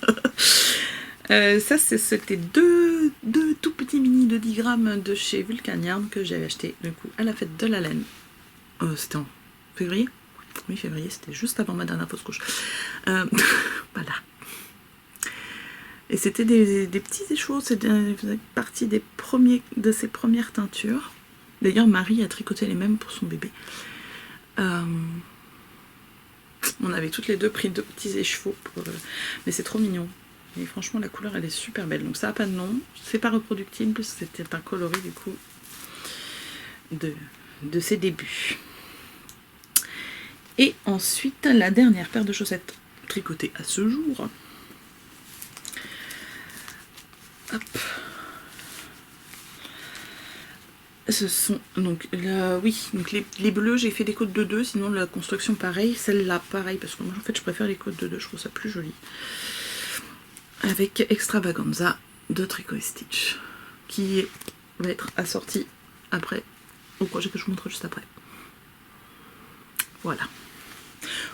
Ça, c'était deux tout petits mini de 10 grammes de chez Vulcaniarn que j'avais acheté du coup à la fête de la laine. C'était en février. Oui, février, c'était juste avant ma dernière fausse couche. Voilà. Et c'était des petits échos, c'était partie de ses premières teintures. D'ailleurs, Marie a tricoté les mêmes pour son bébé. On avait toutes les deux pris 2 petits écheveaux, mais c'est trop mignon. Et franchement, la couleur, elle est super belle. Donc ça n'a pas de nom, c'est pas reproductible, c'était un coloris du coup de ses débuts. Et ensuite, la dernière paire de chaussettes tricotées à ce jour. Hop. Ce sont donc donc les bleus, j'ai fait des côtes de 2, sinon la construction pareil, celle-là pareil, parce que moi en fait je préfère les côtes de 2, je trouve ça plus joli. Avec Extravaganza de Tricot et Stitch, qui va être assorti après au projet que je vous montre juste après. Voilà.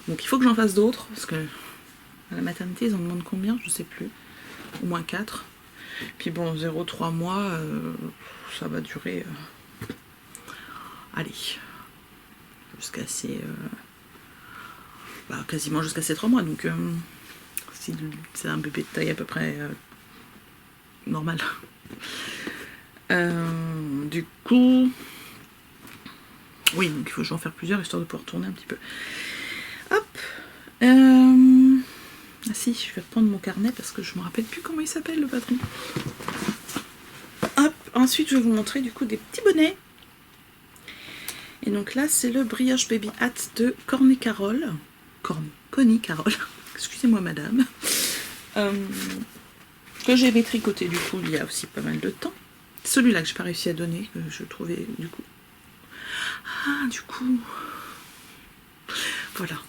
Donc il faut que j'en fasse d'autres, parce que à la maternité ils en demandent combien, je sais plus. Au moins 4. Puis bon, 0,3 mois, ça va durer... allez, jusqu'à ces... quasiment jusqu'à ces 3 mois, donc si c'est un bébé de taille à peu près normale. Du coup, Oui, donc il faut que j'en fasse plusieurs, histoire de pouvoir tourner un petit peu. Hop. Ah si, je vais reprendre mon carnet, parce que je me rappelle plus comment il s'appelle, le patron. Hop. Ensuite, je vais vous montrer, du coup, des petits bonnets. Et donc là, c'est le Brioche Baby Hat de Connie Carole. Connie Carole. Excusez-moi, madame. Que j'avais tricoté, du coup, il y a aussi pas mal de temps. Celui-là que j'ai pas réussi à donner, que je trouvais, du coup. Ah, du coup... Voilà.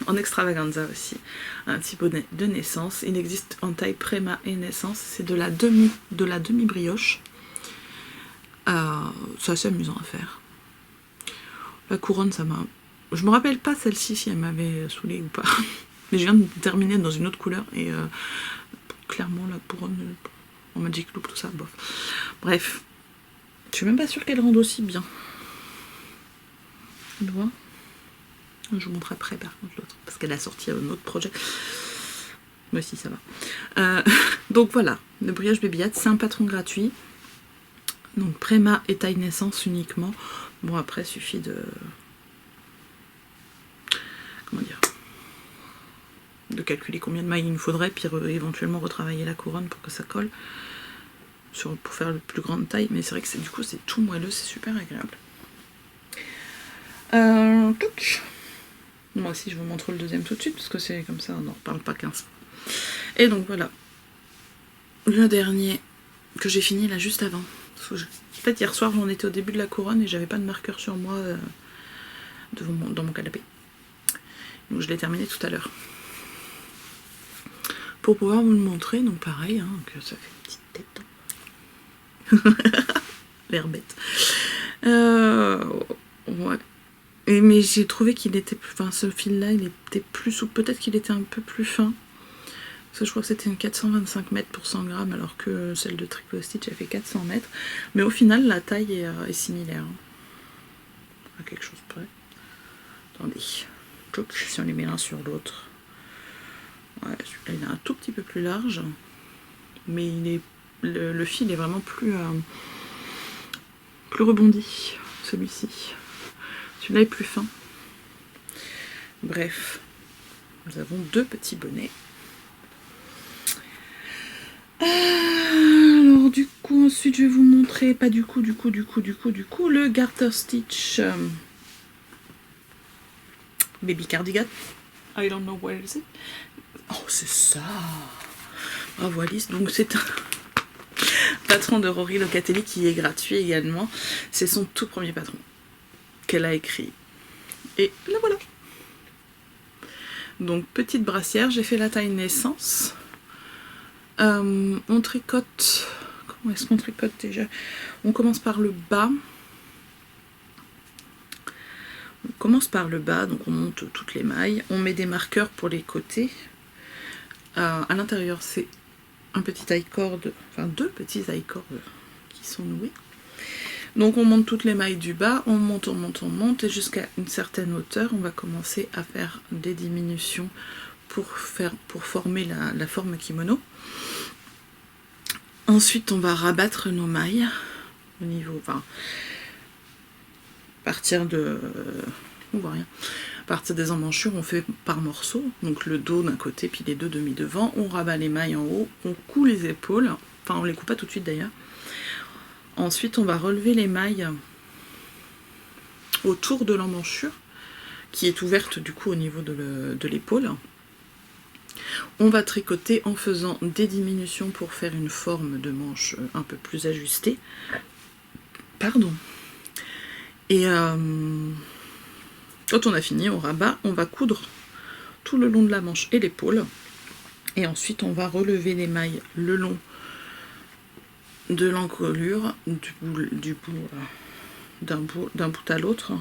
En extravaganza aussi. Un petit bonnet de naissance. Il existe en taille Préma et naissance. C'est de la demi brioche. C'est assez amusant à faire. La couronne, ça m'a... Je me rappelle pas celle-ci si elle m'avait saoulée ou pas. Mais je viens de terminer dans une autre couleur et clairement la couronne en Magic Loop, tout ça, bof. Bref. Je suis même pas sûre qu'elle rende aussi bien. Tu vois ? Je vous montre après par contre l'autre, parce qu'elle a sorti un autre projet. Moi aussi ça va. Donc voilà, le Brioche Baby Hat, c'est un patron gratuit. Donc Préma et taille naissance uniquement. Bon après il suffit de... Comment dire ? De calculer combien de mailles il nous faudrait, puis éventuellement retravailler la couronne pour que ça colle. Pour faire le plus grande taille, mais c'est vrai que du coup c'est tout moelleux, c'est super agréable. Moi aussi je vous montre le deuxième tout de suite, parce que c'est comme ça, on n'en reparle pas 15 fois. Et donc voilà, le dernier que j'ai fini là juste avant. En fait hier soir j'en étais au début de la couronne et j'avais pas de marqueur sur moi dans mon canapé. Donc je l'ai terminé tout à l'heure. Pour pouvoir vous le montrer, donc pareil, hein, que ça fait une petite tête. L'air bête. Ouais. Mais j'ai trouvé qu'il était plus... Enfin, ce fil-là, il était plus souple. Peut-être qu'il était un peu plus fin. Parce que je crois que c'était une 425 mètres pour 100 grammes, alors que celle de Tricot Stitch, elle fait 400 mètres. Mais au final, la taille est similaire. À quelque chose près. Attendez. Si on les met l'un sur l'autre. Ouais, celui-là, il est un tout petit peu plus large. Mais il est... le fil est vraiment plus rebondi, celui-ci. Celui-là est plus fin. Bref, nous avons deux petits bonnets. Alors du coup, ensuite je vais vous montrer, pas du coup, le Garter Stitch Baby Cardigan. I don't know where is it. Oh, c'est ça. Bravo Alice. Donc c'est un patron de Rory Locatelli qui est gratuit également. C'est son tout premier patron qu'elle a écrit. Et là voilà. Donc petite brassière, j'ai fait la taille naissance. On tricote. Comment est-ce qu'on tricote déjà? On commence par le bas. Donc on monte toutes les mailles. On met des marqueurs pour les côtés. À l'intérieur, c'est un petit I-cord, enfin deux petits I-cords qui sont noués. Donc on monte toutes les mailles du bas, on monte, et jusqu'à une certaine hauteur, on va commencer à faire des diminutions pour former la forme kimono. Ensuite, on va rabattre nos mailles au niveau, enfin, on voit rien. À partir des emmanchures, on fait par morceaux, donc le dos d'un côté, puis les deux demi-devants. On rabat les mailles en haut, on coud les épaules, enfin on les coud pas tout de suite d'ailleurs. Ensuite, on va relever les mailles autour de l'emmanchure, qui est ouverte du coup au niveau de l'épaule. On va tricoter en faisant des diminutions pour faire une forme de manche un peu plus ajustée. Pardon. Et quand on a fini, on rabat, on va coudre tout le long de la manche et l'épaule. Et ensuite, on va relever les mailles le long de l'encolure, d'un bout à l'autre.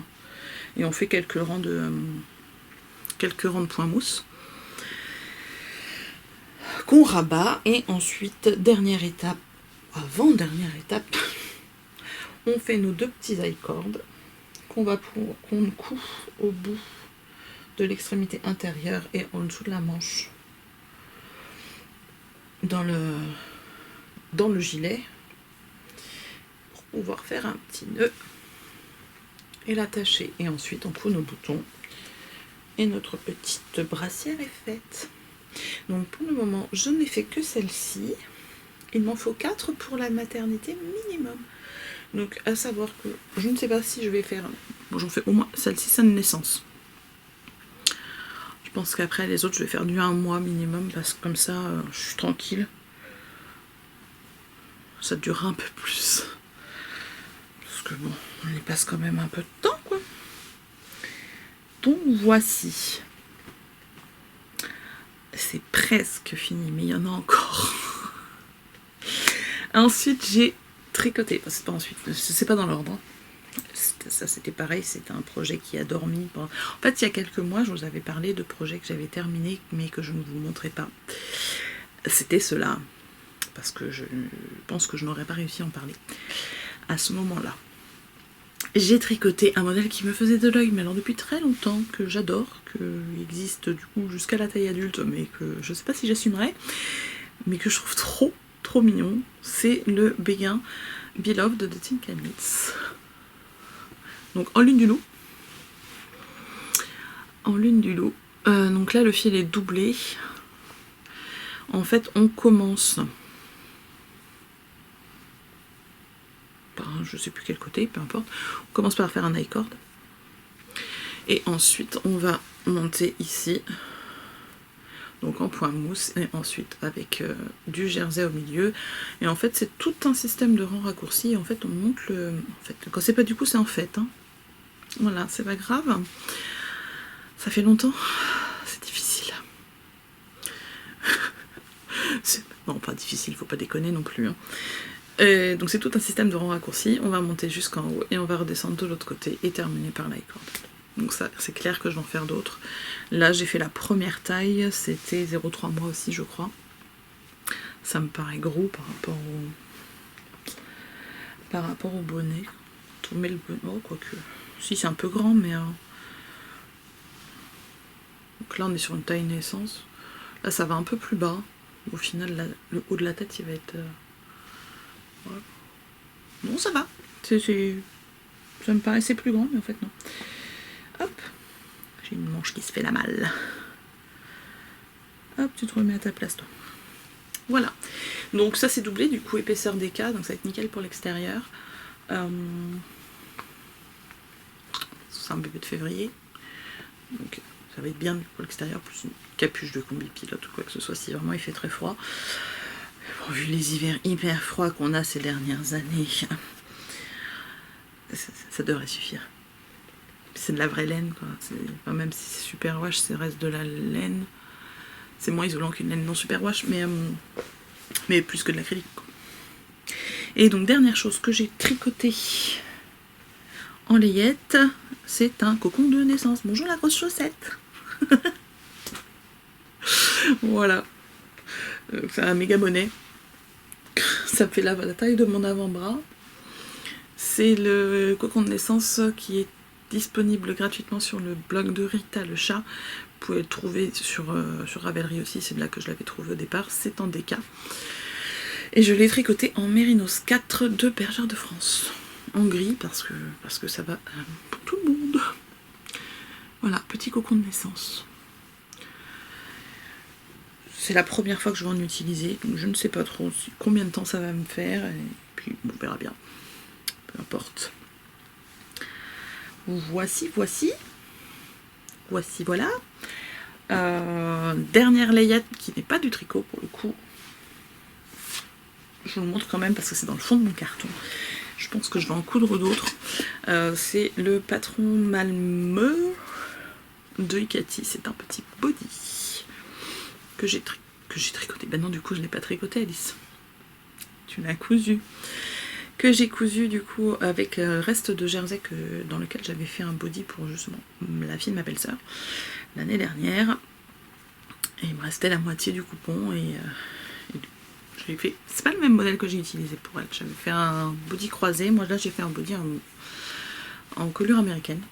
Et on fait quelques rangs de points mousse qu'on rabat. Et ensuite, avant-dernière étape, on fait nos deux petits I-cords qu'on coud au bout de l'extrémité intérieure et en dessous de la manche dans le gilet pour pouvoir faire un petit nœud et l'attacher. Et ensuite on coud nos boutons et notre petite brassière est faite. Donc pour le moment je n'ai fait que celle-ci. Il m'en faut 4 pour la maternité minimum. Donc à savoir que je ne sais pas si je vais faire... Bon, j'en fais au moins celle-ci, c'est une naissance. Je pense qu'après les autres je vais faire du 1 mois minimum parce que comme ça je suis tranquille. Ça durera un peu plus. Parce que bon, on y passe quand même un peu de temps quoi. Donc voici. C'est presque fini, mais il y en a encore. Ensuite j'ai tricoté, c'est pas ensuite, c'est pas dans l'ordre. Ça c'était pareil, c'était un projet qui a dormi. En fait il y a quelques mois je vous avais parlé de projets que j'avais terminés mais que je ne vous montrais pas. C'était cela, parce que je pense que je n'aurais pas réussi à en parler à ce moment-là. J'ai tricoté un modèle qui me faisait de l'œil, mais alors depuis très longtemps, que j'adore, qu'il existe du coup jusqu'à la taille adulte, mais que je sais pas si j'assumerai, mais que je trouve trop mignon. C'est le béguin Beloved de Tinka Knits. Donc en lune du loup. En lune du loup. Donc là le fil est doublé. En fait on commence par je sais plus quel côté, peu importe. On commence par faire un I-cord. Et ensuite on va monter ici. Donc en point mousse, et ensuite avec du jersey au milieu. Et en fait c'est tout un système de rang raccourci. Et en fait on monte le... En fait, quand c'est pas du coup c'est en fait. Hein. Voilà, c'est pas grave. Ça fait longtemps. C'est difficile. Non, pas difficile, faut pas déconner non plus. Hein. Donc c'est tout un système de rang raccourci. On va monter jusqu'en haut et on va redescendre de l'autre côté et terminer par l'i-cord. Donc ça, c'est clair que je vais en faire d'autres. Là, j'ai fait la première taille, c'était 0,3 mois aussi, je crois. Ça me paraît gros par rapport au bonnet. On met le bonnet, oh, quoique. Si, c'est un peu grand, mais... Donc là, on est sur une taille naissance. Là, ça va un peu plus bas. Au final, là, le haut de la tête, il va être... Voilà. Non, ça va. Ça me paraissait plus grand, mais en fait, non. Hop. J'ai une manche qui se fait la malle. Hop, tu te remets à ta place, toi. Voilà. Donc ça, c'est doublé, du coup, épaisseur DK, donc ça va être nickel pour l'extérieur. C'est un bébé de février. Donc ça va être bien pour l'extérieur, plus une capuche de combi pilote ou quoi que ce soit, si vraiment il fait très froid. Bon, vu les hivers hyper froids qu'on a ces dernières années, ça devrait suffire. C'est de la vraie laine, quoi. Enfin, même si c'est super wash, ça reste de la laine. C'est moins isolant qu'une laine non super wash, mais plus que de l'acrylique. Et donc dernière chose que j'ai tricoté en layette, c'est un cocon de naissance. Bonjour la grosse chaussette. Voilà. C'est un méga bonnet. Ça fait la taille de mon avant-bras. C'est le cocon de naissance qui est disponible gratuitement sur le blog de Rita le chat. Vous pouvez le trouver sur Ravelry aussi, c'est de là que je l'avais trouvé au départ. C'est en DK. Et je l'ai tricoté en Mérinos 4 de Bergère de France. En gris parce que ça va pour tout le monde. Voilà, petit cocon de naissance. C'est la première fois que je vais en utiliser, donc je ne sais pas trop combien de temps ça va me faire, et puis on verra bien. Peu importe. Voici, voilà. Dernière layette qui n'est pas du tricot pour le coup. Je vous le montre quand même parce que c'est dans le fond de mon carton. Je pense que je vais en coudre d'autres. C'est le patron Malmö de Ikati. C'est un petit body que j'ai tricoté. Ben non, du coup, je ne l'ai pas tricoté, Alice. Tu l'as cousu. Que j'ai cousu, du coup, avec reste de jersey dans lequel j'avais fait un body pour justement la fille de ma belle-sœur l'année dernière. Et il me restait la moitié du coupon et j'ai fait... C'est pas le même modèle que j'ai utilisé pour elle. J'avais fait un body croisé. Moi, là, j'ai fait un body en colure américaine.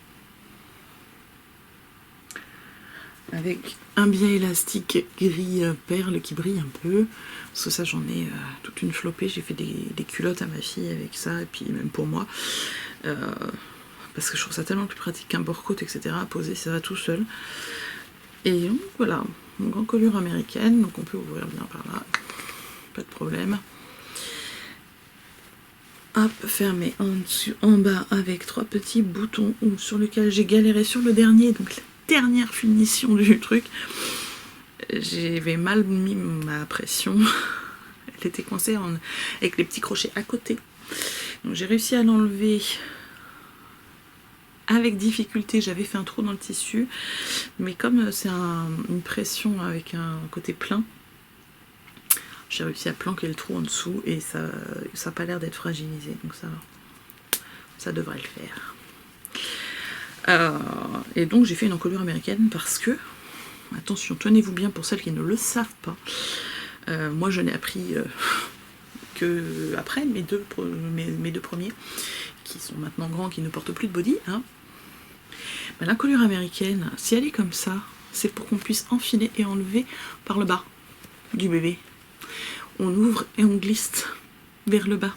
Avec un biais élastique gris perle qui brille un peu. Parce que ça, j'en ai toute une flopée. J'ai fait des culottes à ma fille avec ça. Et puis même pour moi. parce que je trouve ça tellement plus pratique qu'un bord-côte, etc. à poser, ça va tout seul. Et donc voilà, mon grand colure américaine, donc on peut ouvrir bien par là, pas de problème. Hop, fermé en dessus, en bas, avec 3 petits boutons sur lesquels j'ai galéré sur le dernier, donc la dernière finition du truc. J'avais mal mis ma pression, elle était coincée avec les petits crochets à côté. Donc j'ai réussi à l'enlever avec difficulté, j'avais fait un trou dans le tissu, mais comme c'est une pression avec un côté plein, j'ai réussi à planquer le trou en dessous et ça n'a pas l'air d'être fragilisé, donc ça devrait le faire. Et donc j'ai fait une encolure américaine parce que, attention, tenez-vous bien pour celles qui ne le savent pas, moi je n'ai appris que après mes deux premiers, qui sont maintenant grands, qui ne portent plus de body, hein. Ben, l'encolure américaine, si elle est comme ça, c'est pour qu'on puisse enfiler et enlever par le bas du bébé. On ouvre et on glisse vers le bas.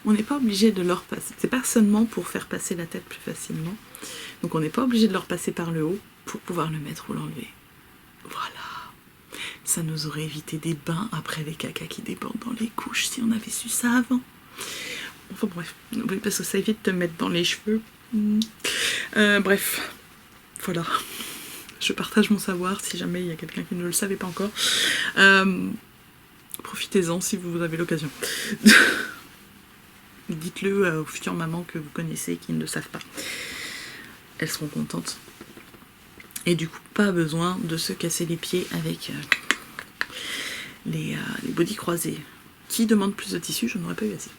On n'est pas obligé de leur passer. C'est pas seulement pour faire passer la tête plus facilement. Donc on n'est pas obligé de leur passer par le haut pour pouvoir le mettre ou l'enlever. Voilà. Ça nous aurait évité des bains après les cacas qui débordent dans les couches si on avait su ça avant. Enfin bref. Oui, parce que ça évite de te mettre dans les cheveux. Bref. Voilà. Je partage mon savoir si jamais il y a quelqu'un qui ne le savait pas encore. Profitez-en si vous avez l'occasion. Dites-le aux futures mamans que vous connaissez qui ne le savent pas. Elles seront contentes. Et du coup, pas besoin de se casser les pieds avec les bodys croisés. Qui demande plus de tissu, je n'aurais pas eu assez.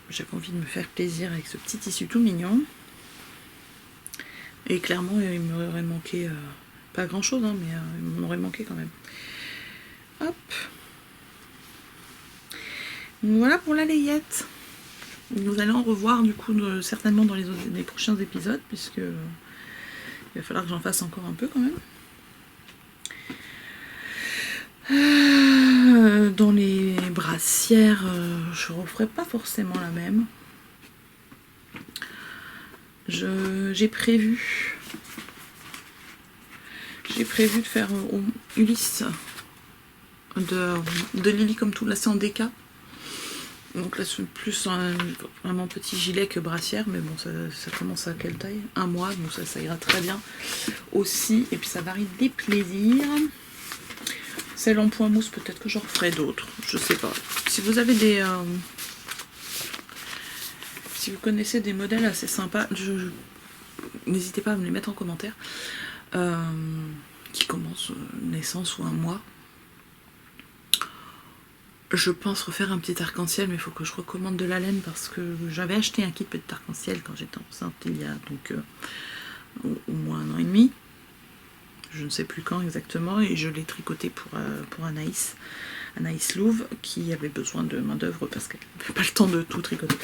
J'avais envie de me faire plaisir avec ce petit tissu tout mignon. Et clairement, il m'aurait manqué... pas grand chose, hein, mais il m'en aurait manqué quand même. Hop. Voilà pour la layette. Nous allons revoir du coup certainement dans les prochains épisodes, puisque il va falloir que j'en fasse encore un peu quand même. Dans les brassières, je ne referai pas forcément la même. J'ai prévu de faire Ulysse de Lily comme tout, là c'est en DK. Donc là c'est plus vraiment petit gilet que brassière, mais bon ça commence à quelle taille? 1 mois, donc ça ira très bien aussi, et puis ça varie des plaisirs. Celle en point mousse, peut-être que j'en referai d'autres, je sais pas. Si vous avez si vous connaissez des modèles assez sympas, n'hésitez pas à me les mettre en commentaire. Qui commence naissance ou 1 mois. Je pense refaire un petit arc-en-ciel, mais il faut que je recommande de la laine parce que j'avais acheté un kit petit arc-en-ciel quand j'étais enceinte il y a donc au moins 1 an et demi. Je ne sais plus quand exactement, et je l'ai tricoté pour Anaïs Louve, qui avait besoin de main d'œuvre parce qu'elle n'avait pas le temps de tout tricoter.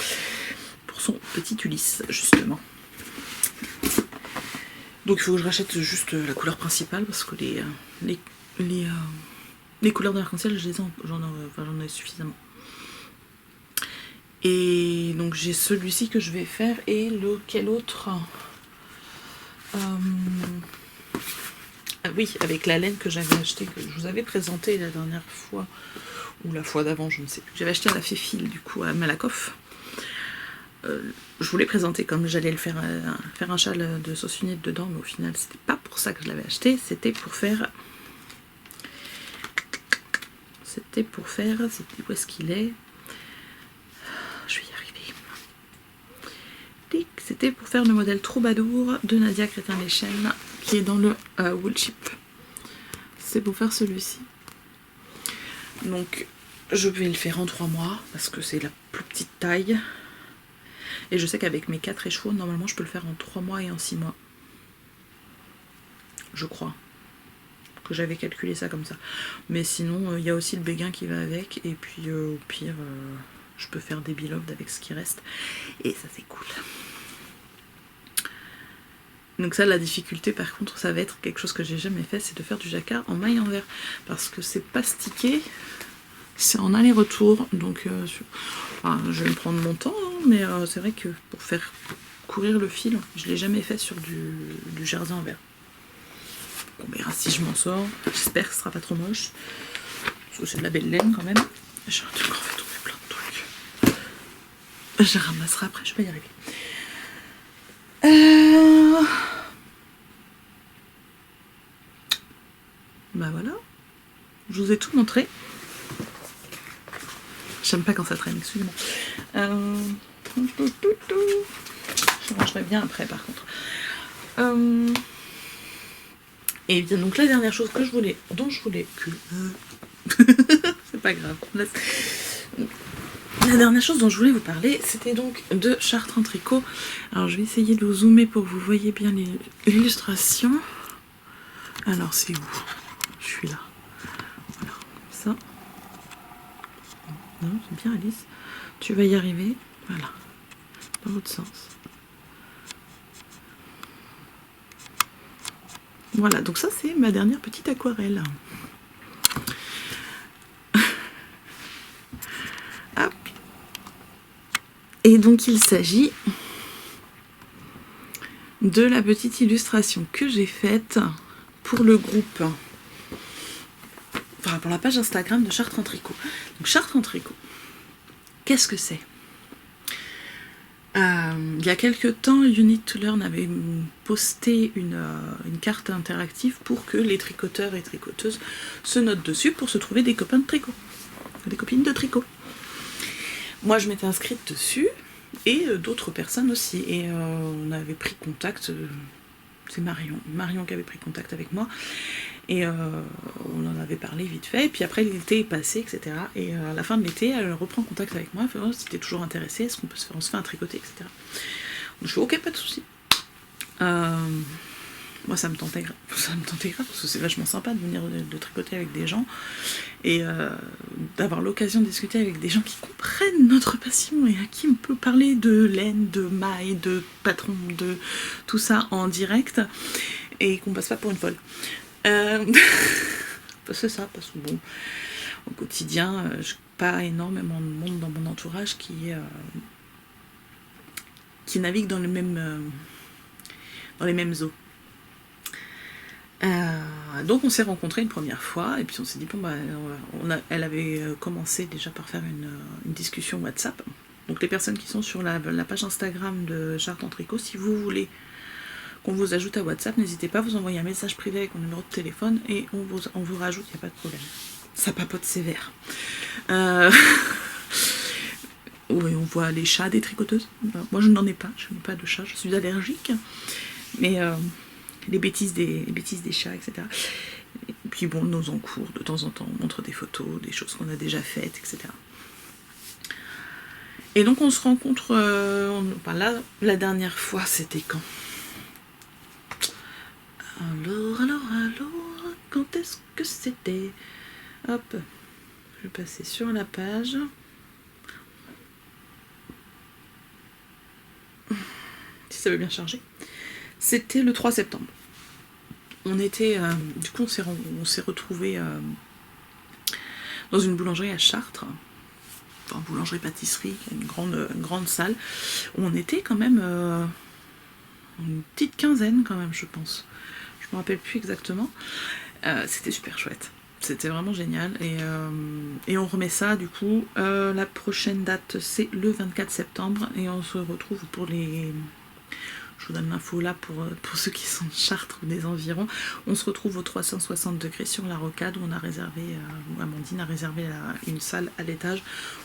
Pour son petit Ulysse, justement. Donc il faut que je rachète juste la couleur principale parce que les couleurs de l'arc-en-ciel, j'en ai suffisamment. Et donc j'ai celui-ci que je vais faire, et lequel autre oui, avec la laine que j'avais acheté, que je vous avais présenté la dernière fois, ou la fois d'avant, je ne sais plus. J'avais acheté à la Féfil, du coup, à Malakoff. Je voulais présenter comme j'allais le faire un châle de sauce unite dedans, mais au final c'était pas pour ça que je l'avais acheté, c'était pour faire où est-ce qu'il est, je vais y arriver. C'était pour faire le modèle Troubadour de Nadia Crétin-Leschène, qui est dans le wool chip. C'est pour faire celui-ci. Donc je vais le faire en 3 mois parce que c'est la plus petite taille. Et je sais qu'avec mes 4 écheveaux, normalement, je peux le faire en 3 mois et en 6 mois. Je crois que j'avais calculé ça comme ça. Mais sinon, il y a aussi le béguin qui va avec. Et puis, au pire, je peux faire des beloved avec ce qui reste. Et ça, c'est cool. Donc ça, la difficulté, par contre, ça va être quelque chose que j'ai jamais fait, c'est de faire du jacquard en maille envers. Parce que c'est pas stické. C'est en aller-retour. Donc, je vais me prendre mon temps, hein. mais c'est vrai que pour faire courir le fil, je l'ai jamais fait sur du jersey en verre. On verra si je m'en sors. J'espère que ce sera pas trop moche. Parce que c'est de la belle laine quand même. J'ai un truc en fait tomber plein de trucs. Je ramasserai après, je vais y arriver. Bah voilà. Je vous ai tout montré. J'aime pas quand ça traîne, excusez-moi. Je rangerai bien après par contre. Et bien donc la dernière chose que dont je voulais que... c'est pas grave. La dernière chose dont je voulais vous parler, c'était donc de Chartres en tricot. Alors je vais essayer de vous zoomer pour que vous voyez bien l'illustration. Alors c'est où? Je suis là. Voilà, comme ça. Non, c'est bien Alice. Tu vas y arriver. Voilà. Dans l'autre sens. Voilà, donc ça c'est ma dernière petite aquarelle. Hop. Et donc il s'agit de la petite illustration que j'ai faite pour le groupe, enfin pour la page Instagram de Chartres en tricot. Donc Chartres en tricot, qu'est-ce que c'est? Il y a quelques temps, You Need to Learn avait posté une carte interactive pour que les tricoteurs et tricoteuses se notent dessus pour se trouver des copains de tricot, des copines de tricot. Moi, je m'étais inscrite dessus et d'autres personnes aussi. Et on avait pris contact. C'est Marion qui avait pris contact avec moi. Et on en avait parlé vite fait. Et puis après, l'été est passé, etc. Et à la fin de l'été, elle reprend contact avec moi. Elle fait, oh, si t'es toujours intéressée, est-ce qu'on peut se faire, on se fait un tricoté, etc. Donc je fais, ok, pas de souci. Moi, ça me tentait grave, parce que c'est vachement sympa de venir de tricoter avec des gens et d'avoir l'occasion de discuter avec des gens qui comprennent notre passion et à qui on peut parler de laine, de maille, de patron, de tout ça en direct et qu'on passe pas pour une folle. C'est ça, parce que bon, au quotidien, je n'ai pas énormément de monde dans mon entourage qui navigue dans les mêmes eaux. Donc on s'est rencontrés une première fois et puis on s'est dit bon bah elle avait commencé déjà par faire une discussion WhatsApp. Donc les personnes qui sont sur la page Instagram de Chartres en tricot, si vous voulez qu'on vous ajoute à WhatsApp, n'hésitez pas à vous envoyer un message privé avec mon numéro de téléphone et on vous rajoute, il n'y a pas de problème. Ça papote sévère. Oui, on voit les chats des tricoteuses. Moi je n'en ai pas, je n'ai pas de chat, je suis allergique. Mais les bêtises des chats, etc. Et puis bon, nos encours, de temps en temps, on montre des photos, des choses qu'on a déjà faites, etc. Et donc on se rencontre, là, la dernière fois, c'était quand? Alors, quand est-ce que c'était? Hop, je vais passer sur la page. Si ça veut bien charger. C'était le 3 septembre. On était, du coup, on s'est retrouvés dans une boulangerie à Chartres, enfin boulangerie-pâtisserie, une grande salle, où on était quand même une petite quinzaine quand même, je pense. Je me rappelle plus exactement. C'était super chouette. C'était vraiment génial. Et on remet ça, du coup, la prochaine date, c'est le 24 septembre, et on se retrouve pour les... Je vous donne l'info là pour ceux qui sont de Chartres ou des environs. On se retrouve au 360 degrés sur la rocade où on a réservé, où Amandine a réservé une salle à l'étage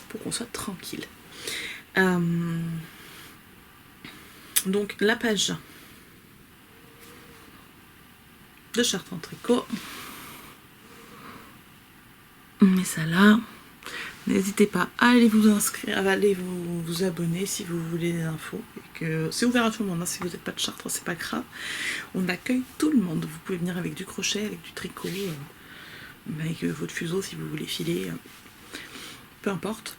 pour qu'on soit tranquille. Donc la page de Chartres en tricot. On met ça là. N'hésitez pas à aller vous inscrire, à aller vous abonner si vous voulez des infos. Et que c'est ouvert à tout le monde, hein. Si vous n'êtes pas de Chartres, c'est pas grave. On accueille tout le monde. Vous pouvez venir avec du crochet, avec du tricot, avec votre fuseau si vous voulez filer. Peu importe.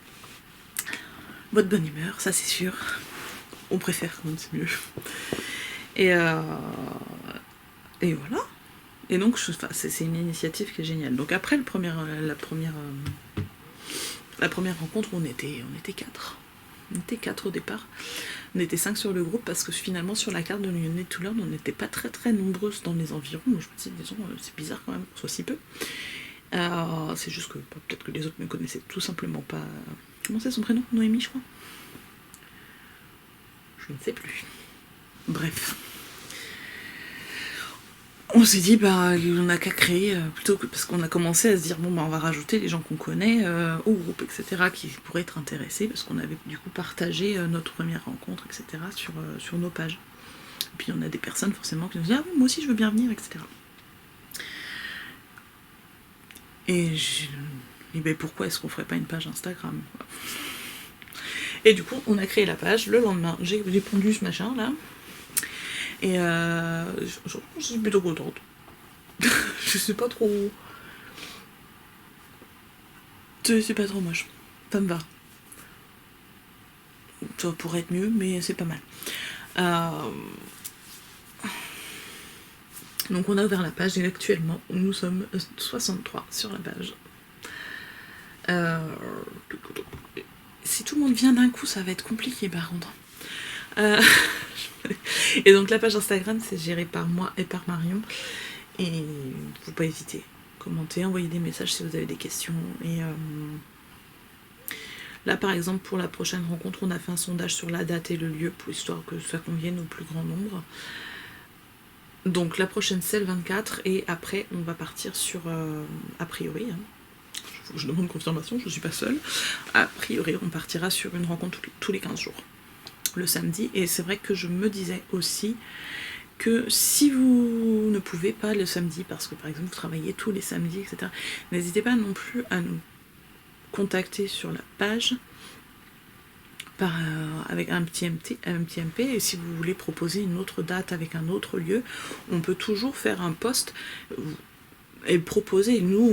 Votre bonne humeur, ça c'est sûr. On préfère quand même, c'est mieux. Et voilà. Et donc c'est une initiative qui est géniale. Donc après la première rencontre, on était 4. On était 4 au départ. On était 5 sur le groupe parce que finalement sur la carte de Lyonnais to Learn, on n'était pas très très nombreuses dans les environs. Donc je me disais, disons, c'est bizarre quand même qu'on soit si peu. C'est juste que peut-être que les autres ne connaissaient tout simplement pas. Comment c'est son prénom? Noémie, je crois. Je ne sais plus. Bref. On s'est dit, on n'a qu'à créer, plutôt que parce qu'on a commencé à se dire, on va rajouter les gens qu'on connaît au groupe, etc., qui pourraient être intéressés, parce qu'on avait du coup partagé notre première rencontre, etc., sur nos pages. Et puis on a des personnes forcément qui nous disent, ah oui, moi aussi je veux bien venir, etc. Et j'ai dit, pourquoi est-ce qu'on ferait pas une page Instagram, quoi. Et du coup, on a créé la page. Le lendemain, j'ai pondu ce machin là. Et je suis plutôt contente. Je sais pas trop. C'est pas trop moche. Ça me va. Ça pourrait être mieux, mais c'est pas mal. Donc on a ouvert la page et actuellement nous sommes 63 sur la page. Si tout le monde vient d'un coup, ça va être compliqué par contre. Et donc la page Instagram, c'est géré par moi et par Marion. Et faut pas hésiter. Commenter, envoyer des messages si vous avez des questions. Et là par exemple pour la prochaine rencontre, on a fait un sondage sur la date et le lieu pour histoire que ça convienne au plus grand nombre. Donc la prochaine c'est le 24 et après on va partir sur a priori, je demande confirmation, je suis pas seule. A priori on partira sur une rencontre tous les 15 jours. Le samedi, et c'est vrai que je me disais aussi que si vous ne pouvez pas le samedi, parce que par exemple vous travaillez tous les samedis, etc., n'hésitez pas non plus à nous contacter sur la page avec un petit MP, et si vous voulez proposer une autre date avec un autre lieu, on peut toujours faire un post et proposer. Nous,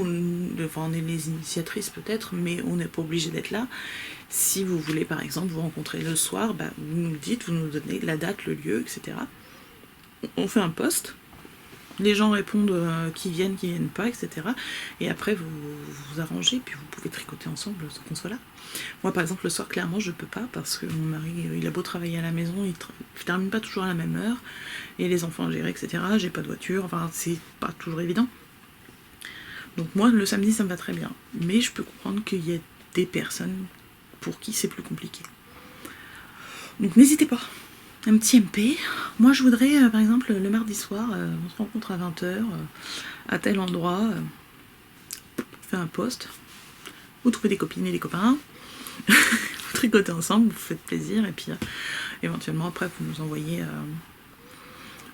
on est les initiatrices peut-être, mais on n'est pas obligé d'être là. Si vous voulez par exemple vous rencontrer le soir, vous nous dites, vous nous donnez la date, le lieu, etc. On fait un post, les gens répondent qui viennent pas, etc. Et après vous vous arrangez, puis vous pouvez tricoter ensemble sans qu'on soit là. Moi par exemple le soir clairement je peux pas parce que mon mari il a beau travailler à la maison, il termine pas toujours à la même heure, et les enfants à gérer, etc. J'ai pas de voiture, enfin c'est pas toujours évident. Donc moi le samedi ça me va très bien, mais je peux comprendre qu'il y a des personnes pour qui c'est plus compliqué. Donc n'hésitez pas, un petit MP. Moi je voudrais par exemple le mardi soir, on se rencontre à 20h à tel endroit, on fait un post, vous trouvez des copines et des copains, vous tricotez ensemble, vous faites plaisir, et puis éventuellement après vous nous envoyez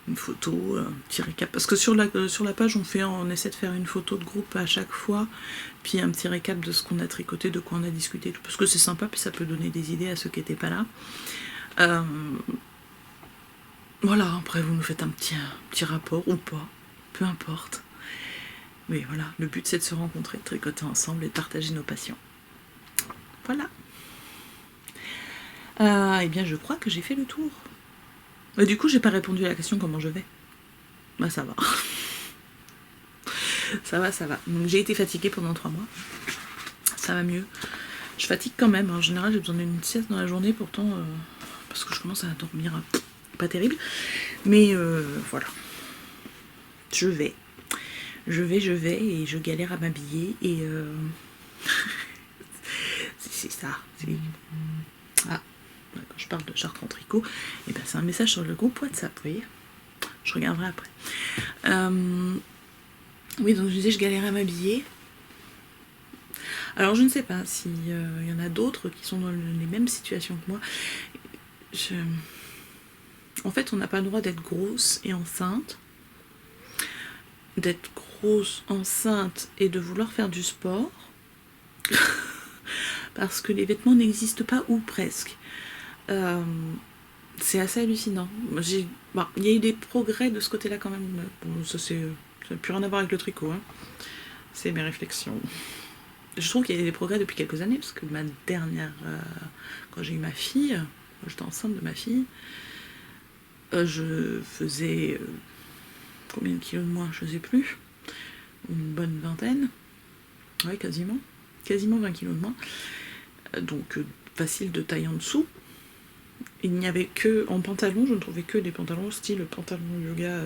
une photo, un petit récap, parce que sur la page on essaie de faire une photo de groupe à chaque fois, puis un petit récap de ce qu'on a tricoté, de quoi on a discuté, parce que c'est sympa, puis ça peut donner des idées à ceux qui n'étaient pas là. Voilà, après vous nous faites un petit rapport ou pas, peu importe, mais voilà, le but c'est de se rencontrer, de tricoter ensemble et de partager nos passions. Voilà. Eh bien je crois que j'ai fait le tour. Du coup j'ai pas répondu à la question comment je vais. Ça va. Ça va. Donc j'ai été fatiguée pendant 3 mois. Ça va mieux. Je fatigue quand même. En général j'ai besoin d'une sieste dans la journée pourtant. Parce que je commence à dormir pas terrible. Mais voilà. Je vais et je galère à m'habiller et c'est ça. Quand je parle de Chartres en tricot, et c'est un message sur le groupe WhatsApp, vous voyez. Je regarderai après. Oui, donc je disais, je galérais à m'habiller. Alors je ne sais pas s'il y en a d'autres qui sont dans les mêmes situations que moi. En fait, on n'a pas le droit d'être grosse et enceinte. D'être grosse, enceinte et de vouloir faire du sport. Parce que les vêtements n'existent pas, ou presque. C'est assez hallucinant. Il y a eu des progrès de ce côté-là quand même. Bon, ça n'a plus rien à voir avec le tricot. C'est mes réflexions. Je trouve qu'il y a eu des progrès depuis quelques années, parce que ma dernière... quand j'ai eu ma fille, j'étais enceinte de ma fille, je faisais... combien de kilos de moins, je sais plus. Une bonne vingtaine. Ouais, quasiment 20 kilos de moins. Donc facile de taille en dessous. Il n'y avait que, en pantalon, je ne trouvais que des pantalons style pantalon yoga,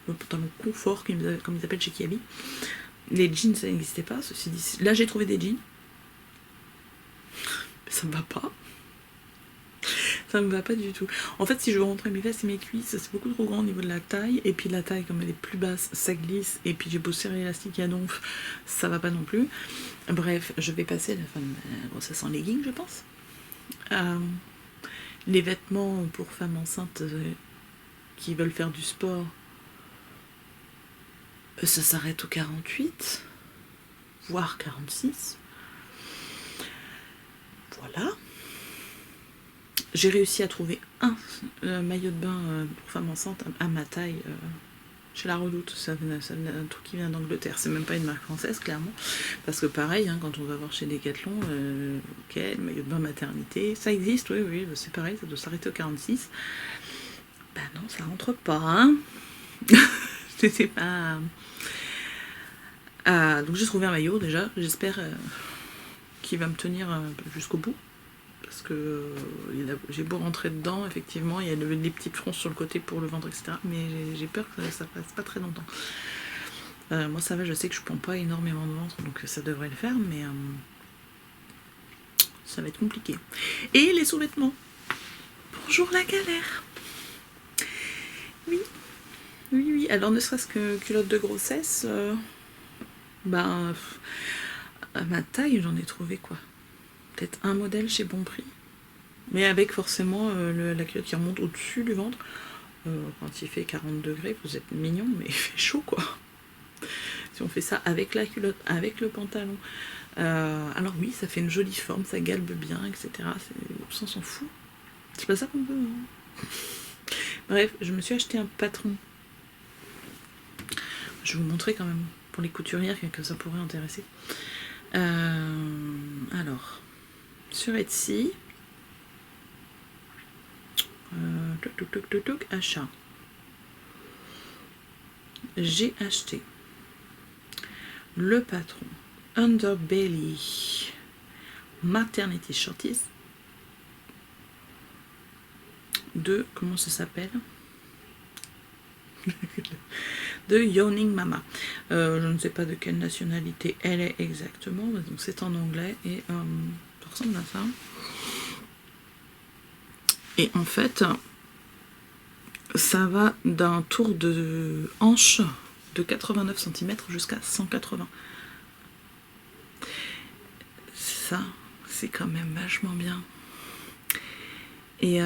pantalon confort, comme ils appellent chez Kiabi. Les jeans, ça n'existait pas, ceci dit. Là, j'ai trouvé des jeans. Mais ça me va pas. Ça me va pas du tout. En fait, si je veux rentrer mes fesses et mes cuisses, c'est beaucoup trop grand au niveau de la taille. Et puis la taille, comme elle est plus basse, ça glisse. Et puis j'ai beau serrer l'élastique à donf, ça va pas non plus. Bref, je vais passer la fin de ma grossesse en legging, je pense. Les vêtements pour femmes enceintes qui veulent faire du sport, ça s'arrête au 48, voire 46. Voilà. J'ai réussi à trouver un maillot de bain pour femme enceinte à ma taille chez La Redoute. Ça venait un truc qui vient d'Angleterre. C'est même pas une marque française, clairement. Parce que pareil, hein, quand on va voir chez Decathlon, ok, le maillot de bain maternité, ça existe, oui, c'est pareil, ça doit s'arrêter au 46. Bah non, ça rentre pas, hein. Je sais pas. Donc j'ai trouvé un maillot déjà, j'espère qu'il va me tenir jusqu'au bout. Parce que j'ai beau rentrer dedans, effectivement, il y a des petites fronces sur le côté pour le ventre, etc. Mais j'ai peur que ça passe pas très longtemps. Moi ça va, je sais que je prends pas énormément de ventre, donc ça devrait le faire, mais ça va être compliqué. Et les sous-vêtements. Bonjour la galère. Oui. Alors ne serait-ce que culotte de grossesse, à ma taille, j'en ai trouvé quoi. Peut-être un modèle chez Bon Prix, mais avec forcément la culotte qui remonte au-dessus du ventre. Quand il fait 40 degrés, vous êtes mignon, mais il fait chaud quoi. Si on fait ça avec la culotte, avec le pantalon, alors oui, ça fait une jolie forme, ça galbe bien, etc. On s'en fout. C'est pas ça qu'on veut. Hein. Bref, je me suis acheté un patron. Je vais vous montrer quand même pour les couturières que ça pourrait intéresser. Alors, sur Etsy, achat. J'ai acheté le patron Underbelly Maternity Shorties de, comment ça s'appelle, de Yawning Mama. Je ne sais pas de quelle nationalité elle est exactement, donc c'est en anglais et ça ressemble à ça. Et en fait, ça va d'un tour de hanche de 89 cm jusqu'à 180. Ça, c'est quand même vachement bien. Et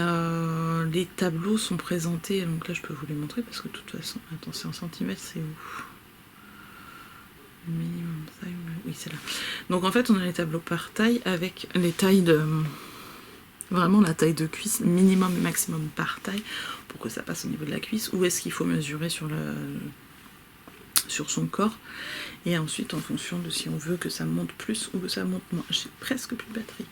les tableaux sont présentés, donc là je peux vous les montrer parce que de toute façon, attends, c'est en centimètres, c'est où? Minimum taille, oui c'est là. Donc en fait on a les tableaux par taille avec les tailles de... Vraiment la taille de cuisse, minimum et maximum par taille, pour que ça passe au niveau de la cuisse. Où est-ce qu'il faut mesurer sur son corps. Et ensuite en fonction de si on veut que ça monte plus ou que ça monte moins. J'ai presque plus de batterie.